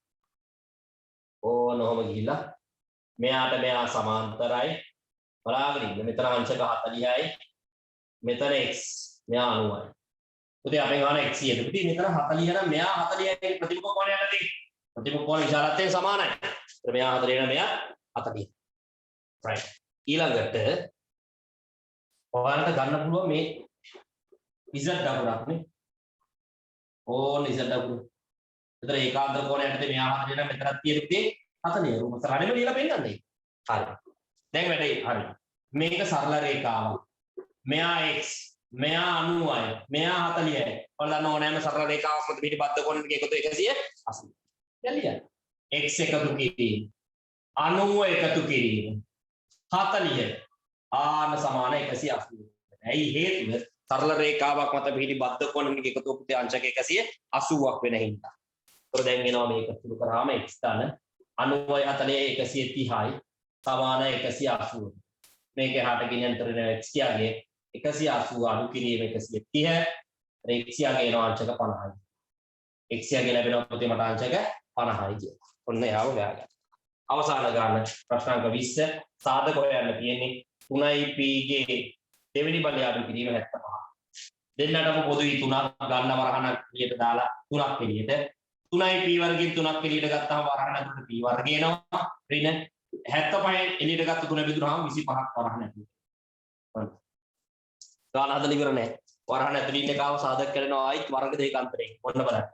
ඕන ඔහම ගිහිල්ලා මෙයාට මෙයා සමාන්තරයි. බලාගෙන ඉන්න. මෙතන අංශක 40යි. මෙතන x මෙයා 90යි. පුතේ අපෙන් අහන 100ද පුතේ මෙතන 40 නම් මෙයා 40යි ප්‍රතිමුඛ කෝණය යනදී ප්‍රතිමුඛ කෝණ විශාලත්වයෙන් සමානයි. ඒත් මෙයා 40 නම් මෙයා 40. right ඊළඟට ඔයාලට ගන්න පුළුවන් මේ z දකුණක් නේ. ඕන z දකුණ. ඒතර ඒකාන්තර කෝණය යටතේ මෙයා 40 නම් මෙතනක් තියෙන පුතේ 40. රූප සරණෙම ලියලා පෙන්නන්නේ. හරි. දැන් වැඩේ හරි. මේක සරල රේඛාවක්. මෙයා x මෙයා 90යි මෙයා 40යි. ඔයාලන්න ඕනෑම සරල රේඛාවක් මත පිටිපත්ත කොණයක එකතු 180. දැන් ලියන්න. x එකතු කිරීම 90 එකතු කිරීම 40 ආන සමාන 180. ඇයි හේතුව සරල රේඛාවක් මත පිටිපත්ත කොණයක එකතු පුතේ අංශක 180ක් වෙන හින්දා. ඒතර දැන් එනවා මේක සුළු කරාම x ධන 90 40 130යි සමාන 180. මේක එහාට ගෙනියන්න x කියාගේ 180 අඩු කිරීම 130 x කියාගේ එන අංශක 50යි. x කියාගේ ලැබෙනවා පුතේ මට අංශක 50යි කියලා. ඔන්න එයාව ගාගන්න. අවසාන ගාන ප්‍රශ්නාංක 20 සාධක හොයන්න තියෙන්නේ 3p ගේ දෙවෙනි බලය අඩු කිරීම 75. දෙන්නටම පොදුයි 3ක් ගන්න වරහණක් එළියට දාලා 3ක් එළියට 3p වර්ගයෙන් 3ක් එළියට ගත්තාම වරහණ ඇතුළට p වර්ගය එනවා. ඍණ 75 එළියට ගත්ත 3 බෙදුනහම 25ක් වරහණ ඇතුළට. ගාන හදලා ඉවර නැහැ. වරහණ ඇතුළේ ඉන්න කාව සාධක කරනවා ආයිත් වර්ග දෙක අන්තරේ. ඔන්න බලන්න.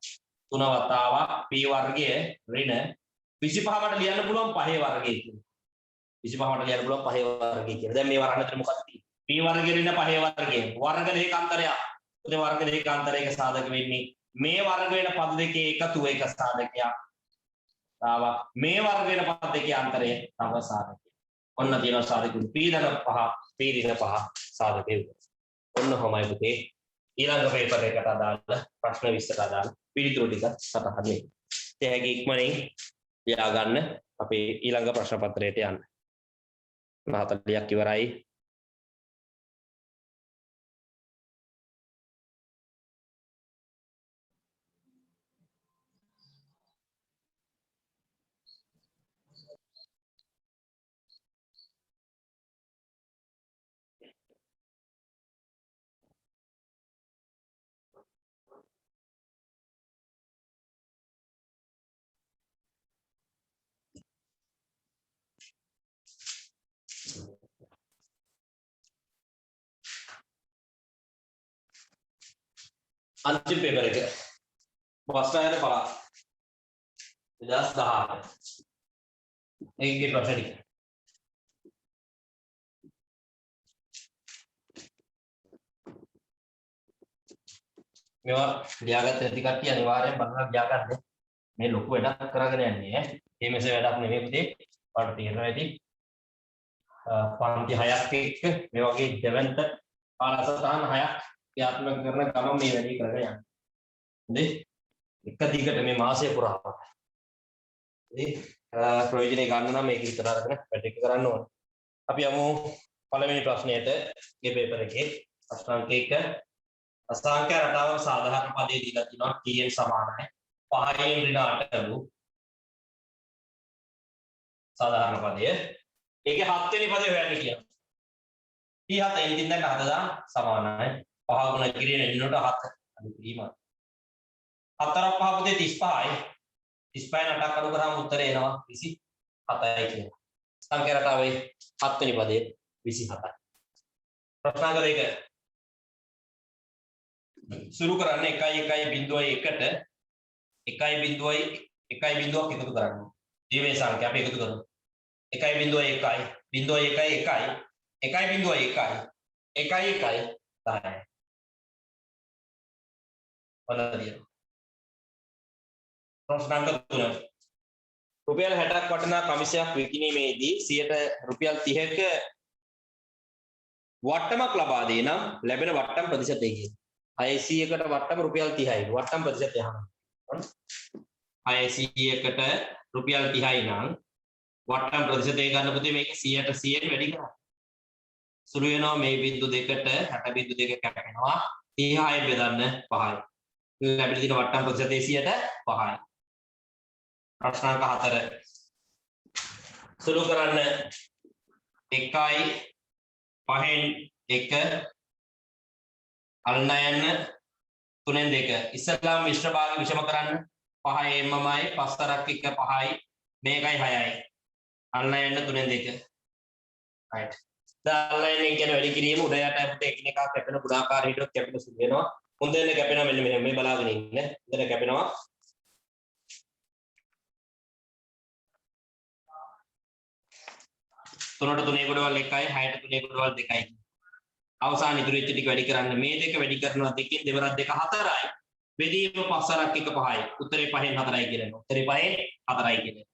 3 වතාවක් p වර්ගය ඍණ 25 මට ලියන්න පුළුවන් 5 වර්ගය කියලා. 25 මට ලියන්න පුළුවන් 5 වර්ගය කියලා. දැන් මේ වරහණ ඇතුළේ මොකක්ද තියෙන්නේ? p වර්ගය ඍණ 5 වර්ගය. වර්ග දෙක අන්තරයක්. ඒ වර්ග දෙක අන්තරයක සාධක වෙන්නේ මේ වර්ග වෙන පද දෙකේ එකතු එක සාධකයක්. තාව මේ වර්ග වෙන පද දෙකේ අන්තරය තව සාධකයක්. ඔන්න තියෙනවා සාධකුත් p ධන 5 p ඍණ 5 සාධකේ. ඔන්න කොහොමයි පුතේ ඊළඟ පේපර් එකට අදාළ ප්‍රශ්න 20ට අදාළ පිළිතුරු ටික සටහන් වෙන්නේ. ඒ හැකි ඉක්මනින් ලියා ගන්න අපේ ඊළඟ ප්‍රශ්න පත්‍රයට යන්න. 40ක් ඉවරයි. अंतिम पेपर है फर्स्ट आया था पढ़ा 2010 एक के प्रश्न මේවා ලියාගත්ත ඇති කට්ටිය අනිවාර්යෙන් බලලා ලියා ගන්න. මේ ලොකු වැඩක් කරගෙන යන්නේ ඈ. මේ මෙසේ වැඩක් නෙමෙයි පුතේ. ඔයාලට තේරෙනවා ඇති. පන්ති 6ක් එක්ක මේ වගේ දෙවන්ත කාලසටහන 6ක් ක්‍රියාත්මක කරන ගමන් මේ වැඩේ කරගෙන යන්න. හොඳේ. එක දිගට මේ මාසය පුරාම. ඒ ප්‍රයෝජනෙ ගන්න නම් මේක විතර අරගෙන වැඩ එක කරන්න ඕන. අපි යමු පළවෙනි ප්‍රශ්නයට. මේ පේපර් එකේ ප්‍රශ්නාංක 1 අසංඛ්‍ය රටාවක සාධාරණ පදයේ දීලා තියෙනවා tn සමානයි 5න් ඍණ 8 වූ සාධාරණ පදය. ඒකේ 7 වෙනි පදේ හොයන්න කියනවා. t7 එකින් දැන් 7 සමානයි 5 ගුණ කිරීම එන්නට 7 අඩු කිරීම. 4ක් 5 පුතේ 35යි. 35 8ක් අඩු කරාම උත්තරේ එනවා 27යි කියලා. සංඛ්‍යා රටාවේ 7 වෙනි පදේ 27යි. ප්‍රශ්නාංක 2 शुरू කරන්නේ 1.1.1ට 1.1 1.1ක් එකතු කරන්න. ද්විමේ සංඛ්‍යා අපි එකතු කරමු. 1.1 0.1 1 1.1 1 10. වලදිය. ප්‍රශ්නාංක 3. රුපියල් 60ක් වටිනා කමිසයක් විකිණීමේදී 100ට රුපියල් 30ක වට්ටමක් ලබා දී නම් ලැබෙන වට්ටම් ප්‍රතිශතය කීයද? 600කට වට්ටම රුපියල් 30යි. වට්ටම් ප්‍රතිශතය අහනවා. 600කට රුපියල් 30යි නම් වට්ටම් ප්‍රතිශතය ගන්න පුතේ මේක 100ට 100ෙන් වැඩි කරා. සුළු වෙනවා මේ බිංදු දෙකට 60 බිංදු දෙක කැපෙනවා 36 බෙදන්න 5යි. ලැබෙන දින වට්ටම් ප්‍රතිශතය 100ට 5යි. ප්‍රශ්නාංක 4. සුළු කරන්න 1යි 5න් 1 අල්නයන්න 3න් 2 ඉස්සෙල්ලාම මිශ්‍ර භාගය විෂම කරන්න 5 mmයි 5 තරක් එක 5යි මේකයි 6යි අල්ලා යන්න 3න් 2 right දාලා එන්නේ කියන වැඩි කිරීම උඩ යට අපිට එකිනෙකා කැපෙන ගුණාකාර හිටියොත් කැපෙන සුළු වෙනවා හොඳට කැපෙනවා මෙන්න මේ බලාගෙන ඉන්න හොඳට කැපෙනවා 3ට 3 ගොඩවල් 1යි 6ට 3 ගොඩවල් 2යි අවසාන ඉතුරු වෙච්ච ටික වැඩි කරන්න මේ දෙක වැඩි කරනවා දෙකෙන් දෙවරක් දෙක 4යි බෙදීම 5 එක 5යි උත්තරේ 5න් 4යි කියනවා උත්තරේ 5න් 4යි කියන්නේ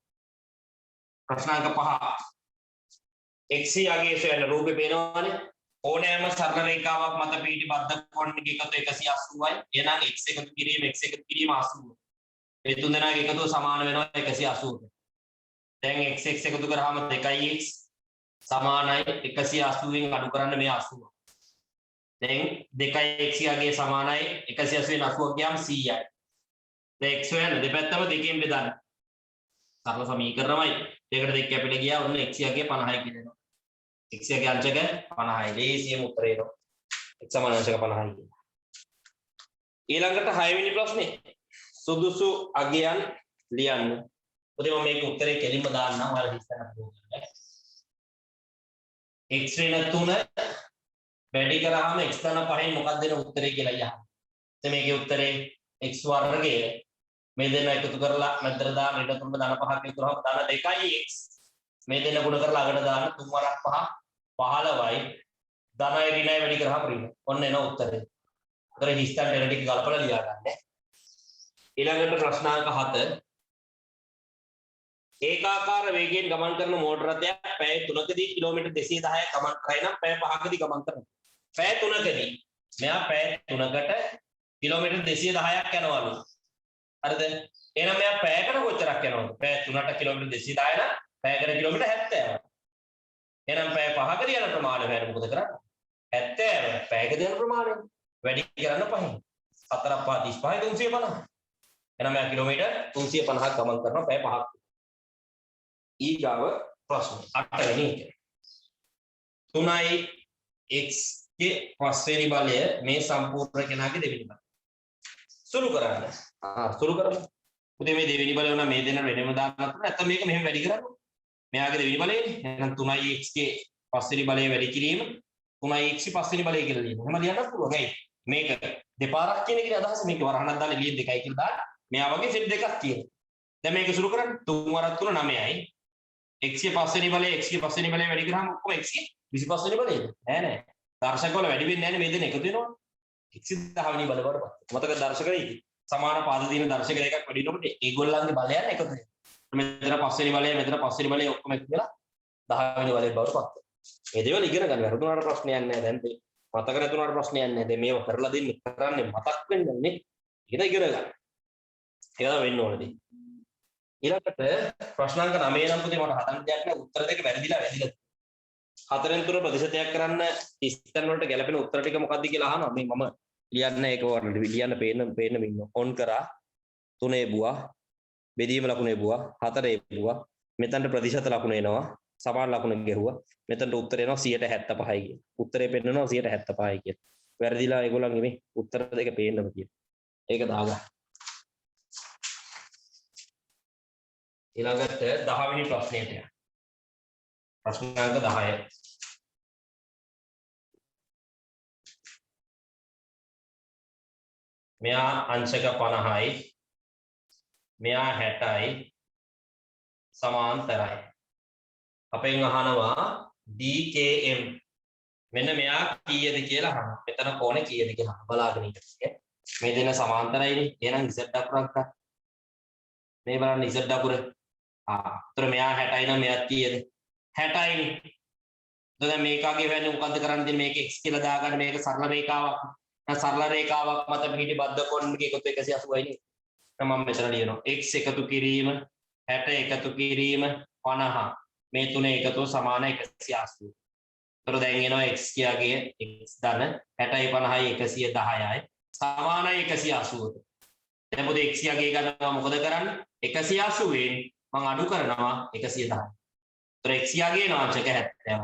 ප්‍රශ්නාංක 5 x යගේ සොයන රූපේ පේනවානේ ඕනෑම සරල රේඛාවක් මත පිහිටි බද්ධ කෝණයක එකතු 180යි එහෙනම් x එකතු කිරීම 80 මේ තුන් දෙනාගේ එකතුව සමාන වෙනවා 180ට දැන් x එකතු කරාම 2x සමානයි 180න් අඩු කරන්න මේ 80 දැන් 2x යගේ සමානයි 180න් 80ක් ගියාම 100යි දැන් x හොයන්න දෙපැත්තම දෙකෙන් බෙදන්න සරල සමීකරණමයි දෙකට දෙක කැපිට ගියා ඔන්න x යගේ 50යි කියනවා x යගේ අංශක 50යි ලේසියම උත්තරේ එනවා x සමාන අංශක 50යි ඊළඟට 6 වෙනි ප්‍රශ්නේ සුදුසු අගයන් ලියන්න ඔතේ මම මේක උත්තරේ කෙලින්ම දාන්නම් ඔයාලා හිතන්න පුළුවන් x ඍණ 3 වැඩි කරාම x ධන 5න් මොකක්ද දෙන උත්තරේ කියලා අහන්න. එතන මේකේ උත්තරේ x වර්ගය මේ දෙන එකතු කරලා මැදට දාන ඍණ 3 ධන 5ක් එකතු කරාම ධන 2x මේ දෙන ගුණ කරලා අගට දාන 3 වරක් 5 15යි ධනයි ඍණයි වැඩි කරාම ඍණ. ඔන්න එන උත්තරේ. උත්තරේ හිස්තන් දෙන ටික ගලපලා ලියා ගන්න. ඊළඟට ප්‍රශ්නාංක 7 ඒකාකාර වේගයෙන් ගමන් කරන මෝටර රථයක් පැය 3කදී කිලෝමීටර් 210ක් ගමන් කරයි නම් පැය 5කදී ගමන් කරනවා. පැය 3කදී මෙයා පැය 3කට කිලෝමීටර් 210ක් යනවලු. හරිද? එහෙනම් මෙයා පැයකට කොච්චරක් යනවද? පැය 3ට කිලෝමීටර් 210 නම් පැයකට කිලෝමීටර් 70ක්. එහෙනම් පැය 5කදී යන ප්‍රමාණය හොයන්න මොකද කරන්නේ? 70 පැයකදී යන ප්‍රමාණය වැඩි කරන්න 5යි. 4 5 35 350. එහෙනම් මෙයා කිලෝමීටර් 350ක් ගමන් කරනවා පැය 5ක්. ඊගාව ප්‍රශ්න 8 වෙනි එක 3යි x ගේ පස්වෙනි බලය මේ සම්පූර්ණ කෙනාගේ දෙවෙනි බලය සුළු කරන්න සුළු කරමු පුතේ මේ දෙවෙනි බලය වුණා මේ දෙන්න වෙනම දාන්නත් නැත්නම් මේක මෙහෙම වැඩි කරන්න මෙයාගේ දෙවෙනි බලයනේ එහෙනම් 3යි x ගේ පස්වෙනි බලය වැඩි කිරීම 3යි x ගේ පස්වෙනි බලය කියලා ලියනවා එහෙම ලියන්නත් පුළුවන් ඇයි මේක දෙපාරක් කියන එකේ අදහස මේක වරහණක් දාලා ලියෙන් 2යි කියලා දාන්න මෙයා වගේ සෙට් දෙකක් තියෙනවා දැන් මේක සුළු කරන්න 3 වරක් 3 9යි x के පස්වෙනි බලය x के පස්වෙනි බලය වැඩි කරාම ඔක්කොම x के 25 වෙනි බලයද නෑ දර්ශක වල වැඩි වෙන්නේ නෑනේ මේ දෙන එකතු වෙනවා x 10 වෙනි බලය වලට මතක දර්ශකයේ සමාන පාද දින දර්ශක දෙකක් වැඩි වෙනකොට ඒගොල්ලන්ගේ බලයන් එකතු වෙනවා මෙතන පස්වෙනි බලය මෙතන පස්වෙනි බලය ඔක්කොම එකතු වෙලා 10 වෙනි බලය බවට පත් වෙනවා මේ දේවල් ඉගෙන ගන්න වැරදුනාට ප්‍රශ්නයක් නෑ දැන් මතක නැතුණාට ප්‍රශ්නයක් නෑ දැන් මේව කරලා දෙන්නේ කරන්නේ මතක් වෙන්නේ නේ ඉගෙන ගන්න ඒක වෙන්න ඕනදී ඊළඟට ප්‍රශ්නාංක 9 නම් පුතේ මට හදන්න දෙයක් නෑ උත්තර දෙක වැරදිලා 4න් 3 ප්‍රතිශතයක් කරන්න 30 වලට ගැලපෙන උත්තර ටික මොකක්ද කියලා අහනවා මේ මම ලියන්න ඒක වරණ ලියන්න පේන්න මෙන්න ඔන් කරා 3 එබුවා බෙදීම ලකුණ එබුවා 4 එබුවා මෙතනට ප්‍රතිශත ලකුණ එනවා සමාන ලකුණ ගෙහුවා මෙතනට උත්තර එනවා 175යි කියන උත්තරේ පෙන්නනවා 175යි කියන වැරදිලා ඒගොල්ලන්ගේ මේ උත්තර දෙක පේන්නම කියන ඒක දාගන්න ඊළඟට 10 වෙනි ප්‍රශ්නයට යන්න. ප්‍රශ්නාංක 10. මෙයා අංශක 50යි. මෙයා 60යි. සමාන්තරයි. අපෙන් අහනවා DKM මෙන්න මෙයා කීයද කියලා අහනවා. මෙතන කෝණේ කීයද කියලා බලාගෙන ඉන්න. මේ දෙන සමාන්තරයිනේ. එහෙනම් z අකුරක් ගන්න. මේ බලන්න z අකුර උතර මෙයා 60යි නම් මෙයාත් කීයද 60යි දැන් මේකගේ වෙන්නේ මොකද්ද කරන්න තියෙන්නේ මේක x කියලා දාගන්න මේක සරල රේඛාවක් දැන් සරල රේඛාවක් මත පිහිටි බද්ධ කොණක එකතු 180යි නේ දැන් මම මෙතන ලියනවා x එකතු කිරීම 60 එකතු කිරීම 50 මේ තුන එකතුව සමාන 180 උතර දැන් එනවා x කියාගේ x ධන 60යි 50යි 110යි සමානයි 180ට දැන් මොකද x යගේ ගන්නවා මොකද කරන්නේ 180 මම අඩු කරනවා 110. ඒතර x යගේ නාංශක 70යි.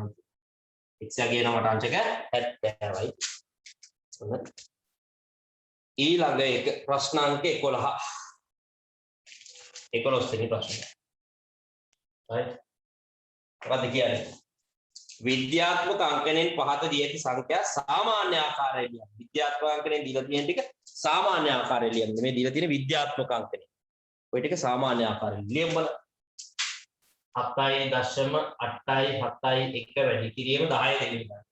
x යගේ නමට අංශක 70යි. ඊළඟ එක ප්‍රශ්නාංක 11. 11 වෙනි ප්‍රශ්නය. right මොකද කියන්නේ? විද්‍යාත්මක අංකණයෙන් පහත දී ඇති සංඛ්‍යා සාමාන්‍ය ආකාරයෙන් ලියන්න. විද්‍යාත්මක අංකණයෙන් දීලා තියෙන ටික සාමාන්‍ය ආකාරයෙන් ලියන්න. මේ දීලා තියෙන විද්‍යාත්මක අංකණය. ඔය ටික සාමාන්‍ය ආකාරයෙන් ලියමු බලන්න. 7.8.1 වැඩි කිරීම 10 දෙවෙනි පාර.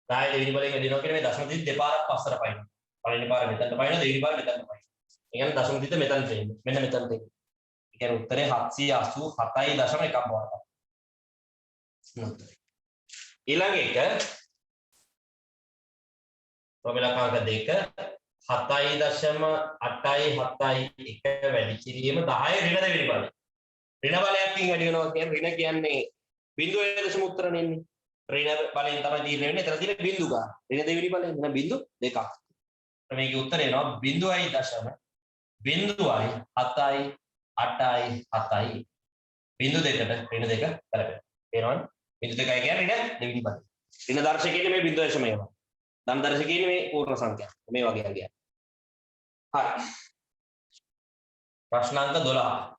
10 දෙවෙනි පාරෙන් වැඩිනවා කියන්නේ මේ දශම තිත දෙපාරක් පස්සට පයින්නවා. පළවෙනි පාර මෙතනට පයින්නවා දෙවෙනි පාර මෙතනට පයින්නවා. ඒ කියන්නේ දශම තිත මෙතනට එන්නේ. මෙන්න මෙතනට එන්නේ. ඒ කියන්නේ උත්තරේ 787.1 බවට. ඊළඟ එක ප්‍රමිලකාංක 2 7.8.1 වැඩි කිරීම 10 ඍණ දෙවෙනි පාරේ. ඍණ බලයකින් වැඩි වෙනවා කියන්නේ ඍණ කියන්නේ බිඳුවේ දශම උත්තරනේ එන්නේ. ඍණ බලයෙන් තමයි තීරණය වෙන්නේ. එතන තියෙන බිඳු ගන්න. ඍණ දෙවෙනි බලයෙන් එන බිඳු දෙකක්. මේකේ උත්තරේ එනවා 0.7.8.7 බිඳු දෙකට ඍණ දෙක කරගෙන. තේරෙනවද? බිඳු දෙකයි කියන්නේ ඍණ දෙවෙනි බලය. ඍණ දර්ශකයේ මේ බිඳු දශමය වෙනවා. ධන දර්ශකයේ මේ පූර්ණ සංඛ්‍යා. මේ වගේ හරියට. හරි. ප්‍රශ්නාංක 12.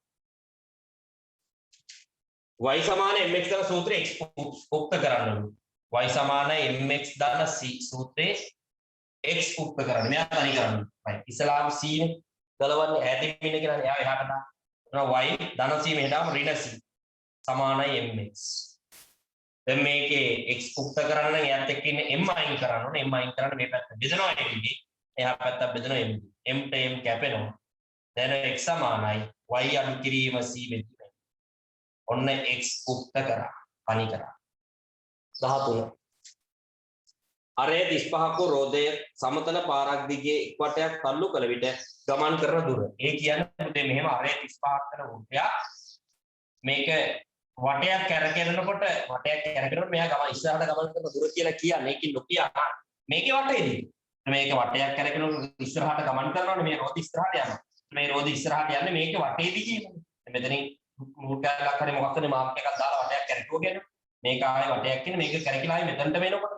y සමාන mx ධන සූත්‍රය උක්ත කරන්න ඕනේ. y සමාන mx ධන c සූත්‍රයේ x උක්ත කරන්න. මෙයා තනි කරන්න. right. ඉස්ලාම් c නේ ගලවන්නේ ඈතින් ඉන්න කෙනා එයා එහාට දානවා. y ධන c මෙහෙටම ඍණ c සමානයි mx. දැන් මේකේ x උක්ත කරන්න නම් එයාත් එක්ක ඉන්න m අයින් කරන්න ඕනේ. m අයින් කරන්න මේ පැත්ත බෙදනවා එන්නේ. එහා පැත්ත බෙදනවා m. m ට m කැපෙනවා. දැන් x සමානයි y අඩු කිරීම c වෙනවා. ඔන්න x උක්ත කරා. තනි කරා. 13. අරය 35ක රෝදය සමතල පාරක් දිගේ එක් වටයක් තල්ලු කළ විට ගමන් කරන දුර. ඒ කියන්නේ පුතේ මෙහෙම අරය 35ක් කරන රෝදයක් මේක වටයක් කැරකෙනකොට මෙයා ගමන් ඉස්සරහට ගමන් කරන දුර කියලා කියන්නේ. ඒකින් නොකියන මේකේ වටේදී. මේක වටයක් කැරකෙනකොට ඉස්සරහට ගමන් කරනවානේ මේ රෝද ඉස්සරහට යනවා. මේ රෝද ඉස්සරහට යන්නේ මේකේ වටේදී කියන්නේ. මෙතනින් මුල් කැලක් හරි මොකක් හරි මාක් එකක් දාලා වටයක් කැරකුවා කියන්නේ. මේක ආයේ වටයක් කියන්නේ මේක කැරකිලා ආයේ මෙතනට වෙනකොට.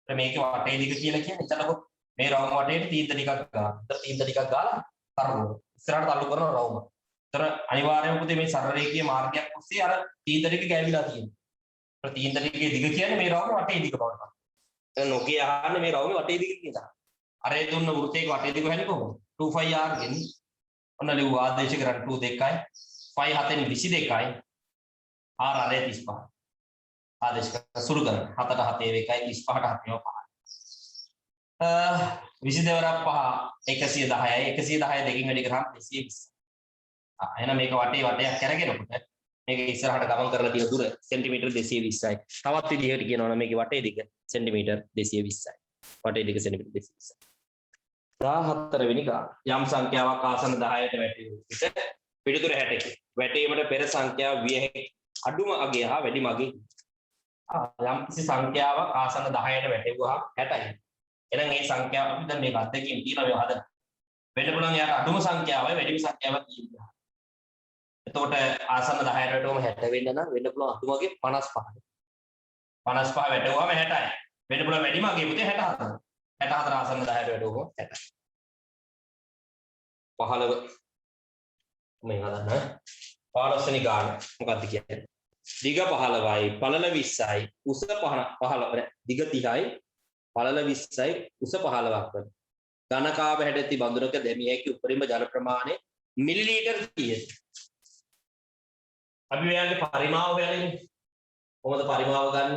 මේකේ වටේ දිග කියලා කියන්නේ එතනකොට මේ රවුම් වටේට තීන්ත ටිකක් ගන්නවා. තීන්ත ටිකක් ගාලා කරනවා. ඉස්සරහට තල්ලු කරන රවුම. ඒතර අනිවාර්යයෙන්ම පුතේ මේ සරල රේඛීය මාර්ගයක් ඔස්සේ අර තීන්ත ටික ගෑවිලා තියෙනවා. ඒතර තීන්ත ටිකේ දිග කියන්නේ මේ රවුම වටේ දිග බවට. දැන් නොකිය අහන්නේ මේ රවුමේ වටේ දිග කියලා. අර ඒ දුන්න වෘත්තයක වටේ දිග හැන්නේ කොහොමද? 2πr ගෙන් ඔන්න ලිව්වා ආදේශ කරන්නේ 2 2යි 5 7 22යි r අරය 35. ආදේශ සුළු කරන 7ට 7 1යි 35ට 7 22 වරක් 5 110යි 110 දෙකින් වැඩි කරාම 220. එහෙනම් මේක වටයක් කැරගෙනකොට මේක ඉස්සරහට ගමන් කරලා තියෙන දුර සෙන්ටිමීටර් 220යි. තවත් විදිහකට කියනවා නම් මේකේ වටේ දිග සෙන්ටිමීටර් 220යි. වටේ දිග සෙන්ටිමීටර් 220යි. 14 වෙනි ගාන. යම් සංඛ්‍යාවක් ආසන්න 10ට වැටෙන විට පිළිතුර 60කි. වැටීමට පෙර සංඛ්‍යාව විය හැකි අඩුම අගය හා වැඩිම අගය. යම් කිසි සංඛ්‍යාවක් ආසන්න 10ට වැටෙවුවාම 60යි. එහෙනම් මේ සංඛ්‍යාව අපි දැන් මේක අද්දකින් තියෙනවා මේ හදන්න. වෙන්න පුළුවන් යාට අඩුම සංඛ්‍යාවයි වැඩිම සංඛ්‍යාවක් තියෙනවා. එතකොට ආසන්න 10ට වැටුවම 60 වෙන්න නම් වෙන්න පුළුවන් අඩුම අගය 55. 55 වැටුවාම 60යි. වෙන්න පුළුවන් වැඩිම අගය පුතේ 64. 64 ආසන්න 10ට වැටුවම 60යි. 15 මේ හදන්න 15 වෙනි ගාන මොකක්ද කියන්නේ? දිග 15යි පළල 20යි උස 15 දිග 30යි පළල 20යි උස 15ක් වන ඝනකාව හැඩති බඳුනක දැමිය හැකි උපරිම ජල ප්‍රමාණය මිලිලීටර් කීයද? අපි මෙයාගේ පරිමාව හොයන්නේ. කොහොමද පරිමාව ගන්න?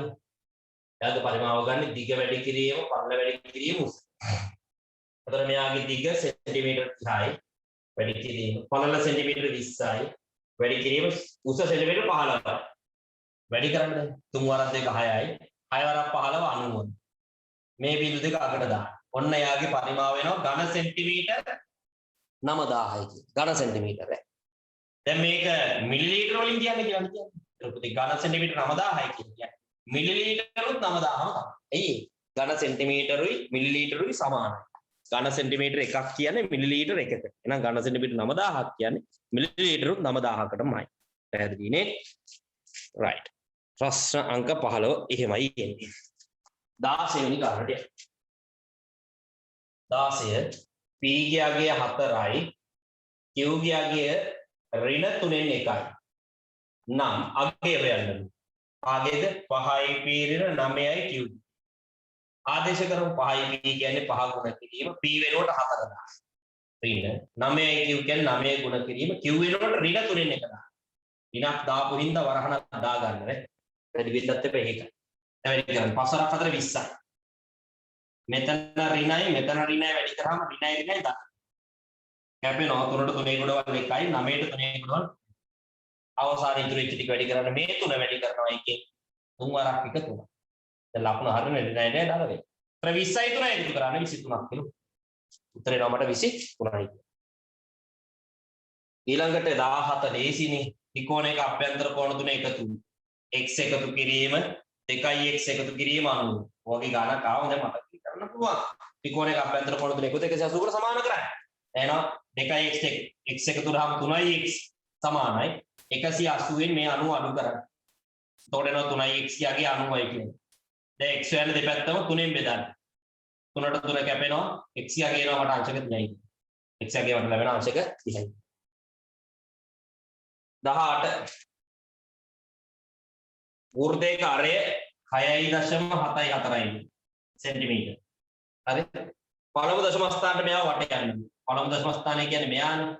එයාගේ පරිමාව ගන්න දිග වැඩි කිරීම පළල වැඩි කිරීම උස. අතන මෙයාගේ දිග සෙන්ටිමීටර් 30යි වැඩි කිරීම පළල සෙන්ටිමීටර් 20යි වැඩි කිරීම උස සෙන්ටිමීටර් 15යි. වැඩි කරන්න 3 වරක් 2 6යි 6 වරක් 15 90. මේ බිඳු දෙක අගට දාන්න. ඔන්න යාගේ පරිමාව වෙනවා ඝන සෙන්ටිමීටර් 9000යි කියන. ඝන සෙන්ටිමීටර්. දැන් මේක මිලිලීටර වලින් කියන්නේ කියන්නේ. ඒක ඝන සෙන්ටිමීටර් 9000යි කියන්නේ. මිලිලීටරුත් 9000ම තමයි. එයි ඝන සෙන්ටිමීටරුයි මිලිලීටරුයි සමානයි. ඝන සෙන්ටිමීටර එකක් කියන්නේ මිලිලීටර එකක. එහෙනම් ඝන සෙන්ටිමීටර 9000ක් කියන්නේ මිලිලීටරුත් 9000කටමයි. පැහැදිලි නේ? right. ප්‍රශ්න අංක 15 එහෙමයි එන්නේ. 16 වෙනි ගානට. 16 p ගියාගේ 4යි q ගියාගේ ඍණ 3න් 1යි නම් අගය හොයන්න. ආගේද 5යි p ඍණ 9යි q. ආදේශ කරමු 5යි p කියන්නේ 5 ගුණ කිරීම p වෙනුවට 4 දාන්න. ඍණ 9යි q කියන්නේ 9 ගුණ කිරීම q වෙනුවට ඍණ 3න් 1 දාන්න. ඍණක් දාපු හින්දා වරහණක් දා ගන්න නේ. වැඩි වෙන්නත් එපා ඒකයි. දැන් වැඩි කරන්න 5 4 20යි. මෙතන ඍණයි මෙතන ඍණයි වැඩි කරාම ඍණයි දාන්න. කැපෙනවා 3ට 3 ගුණවල 1යි 9ට 3 ගුණවල අවසාන ඉතුරු වෙච්ච ටික වැඩි කරන්න මේ 3 වැඩි කරනවා එකෙන් 3 වරක් එක 3. දැන් ලකුණ හරියන්නේ නෑ නේද දාලා. 20යි 3යි එකතු කරන්නේ 23ක් කියලා. උත්තරේ නම මට 23යි. ඊළඟට 17 ලේසිනේ. ත්‍රිකෝණයක අභ්‍යන්තර කෝණ තුන එකතු. x එකතු කිරීම 2x එකතු කිරීම 90. ඔයගේ ගණනක් ආවම දැන් මතක කරගන්න පුළුවන්. ත්‍රිකෝණයක අභ්‍යන්තර කෝණ තුන එකතු 180 කට සමාන කරන්නේ. එහෙනම් 2x x එකතු කරාම 3x සමානයි 180 න් මේ 90 අඩු කරන්න. එතකොට එනවා 3x යගේ 90යි කියන්නේ. දැන් x යන දෙපැත්තම 3ෙන් බෙදන්න. 3ට 3 කැපෙනවා x යගේ එනවා මට අංශක 30යි. x යගේ මට ලැබෙන අංශක 30යි. 18 ඌර්ධයක අරය 6.74යි සෙන්ටිමීටර්. හරි. පළමු දශම ස්ථානට මෙයා වට යන්න. පළමු දශම ස්ථානය කියන්නේ මෙයානේ.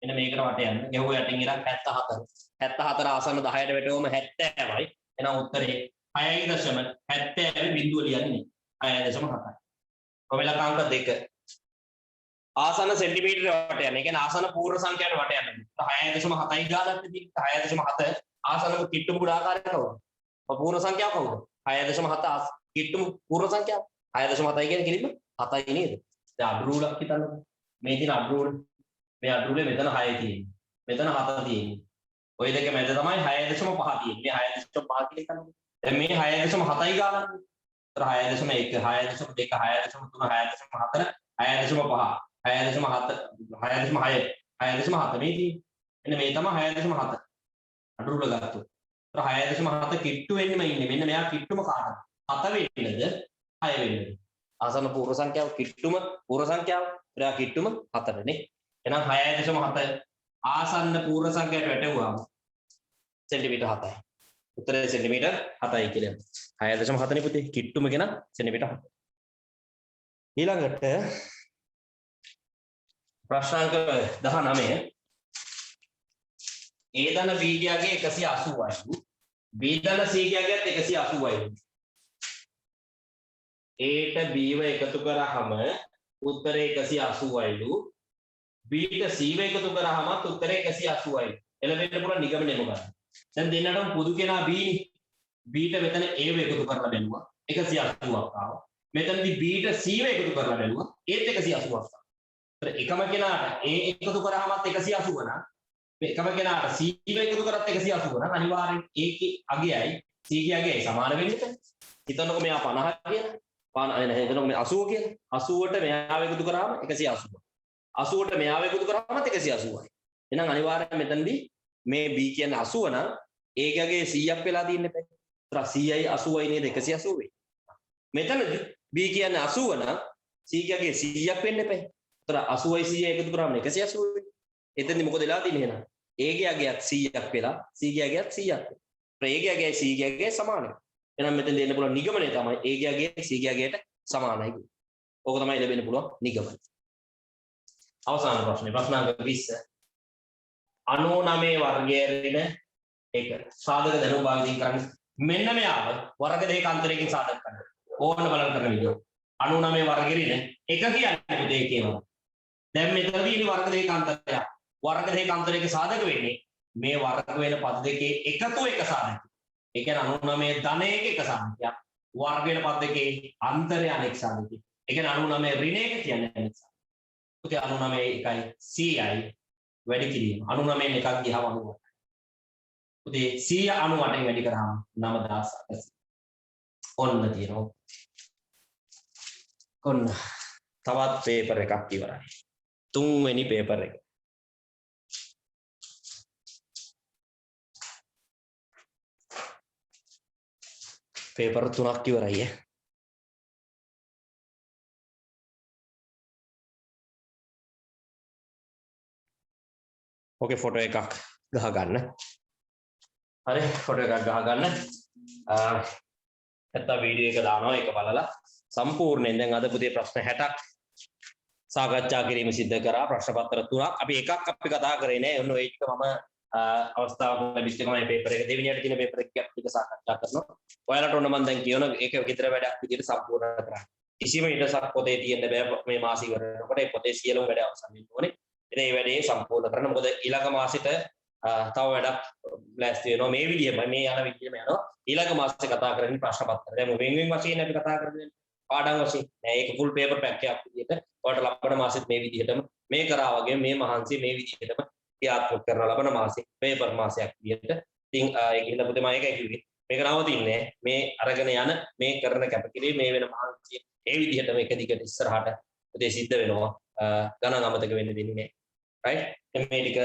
එන්න මේකට වට යන්න. ගැහුව යටින් ඉරක් 74. 74 ආසන්න 10ට වැටෙවම 70යි. එහෙනම් උත්තරේ 6.70 බිඳුව ලියන්නේ 6.7යි. කොමෙලක අංක 2. ආසන්න සෙන්ටිමීටර වට යන්න. ඒ කියන්නේ ආසන්න පූර්ණ සංඛ්‍යාවට වට යන්න. 6.7යි ගානක් තියෙන්නේ. 6.7 ආසන්න කිට්ටුම ගුණාකාරය කවුද? පූර්ණ සංඛ්‍යාව කවුද? 6.7 කිට්ටුම පූර්ණ සංඛ්‍යාව. 6.7යි කියන්නේ කිලිම 7යි නේද? දැන් අඩුරුලක් හිතන්නකෝ. මේ තියෙන අඩුරුල. මේ අඩුරුලේ මෙතන 6 තියෙන්නේ. මෙතන 7 තියෙන්නේ. ওই දෙක මැද තමයි 6.5 තියෙන්නේ. මේ 6.5 කියලා හිතන්නකෝ. දැන් මේ 6.7යි ගානක්. 6.1 6.2 6.3 6.4 6.5 6.7 මේ තියෙන්නේ. එන්න මේ තමයි 6.7 අඩුරුල ගත්තොත්. 6.7 කිට්ටු වෙන්නෙම ඉන්නේ. මෙන්න මෙයා කිට්ටුම කාටද? 7 වෙන්නේද 6 වෙන්නේද? ආසන්න පූර්ව සංඛ්‍යාව කිට්ටුම පූර්ව සංඛ්‍යාව. එයා කිට්ටුම 4 නේ. එහෙනම් 6.7 ආසන්න පූර්ව සංඛ්‍යාවට වැටුවාම සෙන්ටිමීටර් 7යි. උත්තරේ සෙන්ටිමීටර් 7යි කියලා. 6.7 නේ පුතේ කිට්ටුම කියන සෙන්ටිමීටර් 7. ඊළඟට ප්‍රශ්නාංක 19 A ධන B ගියාගේ 180යි. B ධන C ගියාගේත් 180යි. A ට B ව එකතු කරාම උත්තරේ 180යිලු. B ට C ව එකතු කරාමත් උත්තරේ 180යි. එළවෙන්න පුළුවන් නිගමනය මොකක්ද? දැන් දෙන්නටම පොදු කෙනා B නේ. B ට මෙතන A ව එකතු කරලා බැලුවා 180ක් ආවා. මෙතනදී B ට C ව එකතු කරලා බැලුවා ඒත් 180ක් ආවා. ඒතර එකම කෙනාට A එකතු කරාමත් 180 නම් එකම කෙනාට C ව එකතු කරත් 180 නම් අනිවාර්යෙන් A කේ අගයයි C කේ අගයයි සමාන වෙන්න බෑ. හිතන්නකො මෙයා 50 කියලා. 50 හිතන්නකො මේ 80 කියලා. 80ට මෙයාව එකතු කරාම 180. 80ට මෙයාව එකතු කරාමත් 180යි. එහෙනම් අනිවාර්යෙන් මෙතනදී මේ B කියන්නේ 80 නම් A ගේ අගය 100ක් වෙලා තියෙන්න බෑ. ඒතර 100යි 80යි නේද 180 වෙන්නේ. මෙතනදී B කියන්නේ 80 නම් C ගේ අගය 100ක් වෙන්න බෑ. ඒතර 80යි 100යි එකතු කරාම 180 වෙන්නේ. එතෙන්දි මොකද වෙලා තියෙන්නේ එහෙනම්? A ගේ අගයත් 100ක් වෙලා C ගේ අගයත් 100ක් වෙලා. A ගේ අගයයි C ගේ අගයයි සමානයි. එහෙනම් මෙතෙන් දෙන්න පුළුවන් නිගමනය තමයි A ගේ අගයයි C ගේ අගයට සමානයි කියන්නේ. ඕක තමයි ලැබෙන්න පුළුවන් නිගමනය. අවසාන ප්‍රශ්නේ ප්‍රශ්නාංක 20. 99 වර්ගයේ ඍණ 1 සාධක දැනුම භාවිතයෙන් කරන්නේ මෙන්න මෙයාව වර්ග දෙක අන්තරයකින් සාධක කරන්න. ඕන්න බලන්න කරන වීඩියෝ. 99 වර්ගයේ ඍණ 1 කියන්නේ පුතේ කියනවා. දැන් මෙතනදී ඉන්නේ වර්ග දෙක අන්තරයක්. වර්ග දෙක අන්තරයක සාධක වෙන්නේ මේ වර්ග වෙන පද දෙකේ එකතු එක සාධකයක්. ඒ කියන්නේ 99 ධන එක සාධකයක්. වර්ග වෙන පද දෙකේ අන්තරය අනෙක් සාධකයක්. ඒ කියන්නේ 99 ඍණ එක කියන්නේ අනෙක් සාධකයක්. පුතේ 99 එකයි 100යි වැඩි කිරීම. 99 එකක් ගියහම 98. පුතේ 100 98න් වැඩි කරාම 9800. ඔන්න තියෙනවා. ඔන්න තවත් පේපර් එකක් ඉවරයි. තුන්වෙනි පේපර් එක. පේපර් 3ක් ඉවරයි. ඕකේ ෆොටෝ එකක් ගහ ගන්න. හරි ෆොටෝ එකක් ගහ ගන්න. නැත්නම් වීඩියෝ එක දානවා ඒක බලලා සම්පූර්ණයෙන් දැන් අද පුතේ ප්‍රශ්න 60ක් සාකච්ඡා කිරීම සිද්ධ කරා ප්‍රශ්න පත්‍ර 3ක් අපි එකක් අපි කතා කරේ නෑ ඔන්න ඔය ටික මම අවස්ථාවක් ලැබිච්ච ගමන් පේපර් එක දෙවෙනියට තියෙන පේපර් එක ටික සාකච්ඡා කරනවා. ඔයාලට ඕන මම දැන් කියන ඒක විතර වැඩක් විදිහට සම්පූර්ණ කරන්න. කිසිම ඉඩසක් පොතේ තියෙන්න බෑ මේ මාසෙ ඉවරනකොට ඒ පොතේ සියලුම වැඩ අවසන් වෙන්න ඕනේ. ඉතින් මේ වැඩේ සම්පූර්ණ කරන්න. මොකද ඊළඟ මාසෙට තව වැඩක් ලෑස්ති වෙනවා මේ විදිහම මේ යන විදිහම යනවා. ඊළඟ මාසෙ කතා කරන්නේ ප්‍රශ්න පත්‍ර. දැන් වෙන වෙන වශයෙන් අපි කතා කරන්නේ පාඩම් වශයෙන්. නෑ ඒක ෆුල් පේපර් පැක් එකක් විදිහට ඔයාලට ලබන මාසෙත් මේ විදිහටම මේ කරා වගේ මේ මහන්සිය මේ විදිහටම ක්‍රියාත්මක කරන ලබන මාසේ පේපර් මාසයක් විදිහට. ඉතින් ඒක හින්දා පුතේ මම ඒකයි කිව්වේ. මේක නවතින්නේ මේ අරගෙන යන මේ කරන කැපකිරීම මේ වෙන මහන්සිය ඒ විදිහටම එක දිගට ඉස්සරහට පුතේ සිද්ධ වෙනවා. ගණන් අමතක වෙන්න දෙන්නේ නෑ. රයිට්? මේ ටික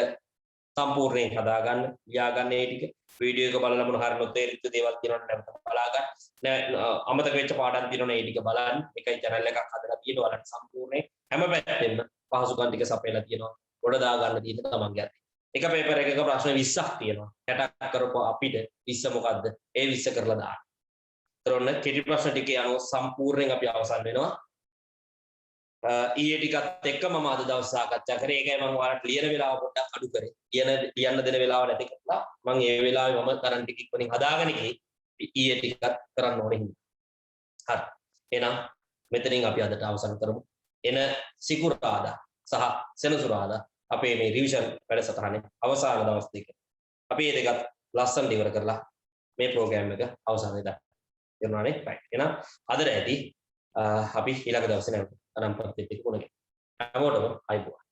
සම්පූර්ණයෙන් හදා ගන්න, ලියා ගන්න මේ ටික. වීඩියෝ එක බලලා මොන හරි නොතේරිච්ච දේවල් තියෙනවා නම් බලා ගන්න. අමතක වෙච්ච පාඩම් තියෙනවා මේ ටික බලන්න. එකයි channel එකක් හදලා තියෙනවා. ඔයාලට සම්පූර්ණයෙන් හැම පැත්තෙම පහසුකම් ටික සපයලා තියෙනවා. ගොඩ දා ගන්න තියෙන තමන්ගේ අතේ. එක පේපර් එකක ප්‍රශ්න 20ක් තියෙනවා. 60ක් කරපුවා අපිට 20 මොකද්ද? ඒ 20 කරලා දාන්න. ඒතරොන්න කෙටි ප්‍රශ්න ටිකේ අනුව සම්පූර්ණයෙන් අපි අවසන් වෙනවා. ඊයේ ටිකත් එක්ක මම අද දවස් සාකච්ඡා කරේ. ඒකයි මම ඔයාලට ලියන වෙලාව පොඩ්ඩක් අඩු කරේ. ලියන්න දෙන වෙලාව නැති කරලා මම ඒ වෙලාවේ මම කරන්ට් ටික ඉක්මනින් හදාගෙන ගියේ. ඊයේ ටිකත් කරන්න ඕනේ හින්දා. හරි. එහෙනම් මෙතනින් අපි අදට අවසන් කරමු. එන සිකුරාදා සහ සෙනසුරාදා අපේ මේ රිවිෂන් වැඩසටහනේ අවසාන දවස් දෙක. අපි මේ දෙකත් ලස්සනට ඉවර කරලා මේ ප්‍රෝග්‍රෑම් එක අවසානයේ දාන්න. තේරුණානේ? රයිට්. එහෙනම් අදට ඇති අපි ඊළඟ දවසේ නැවත අනම්පත් දෙක මොනගේ. හැමෝටම අයිබෝවන්.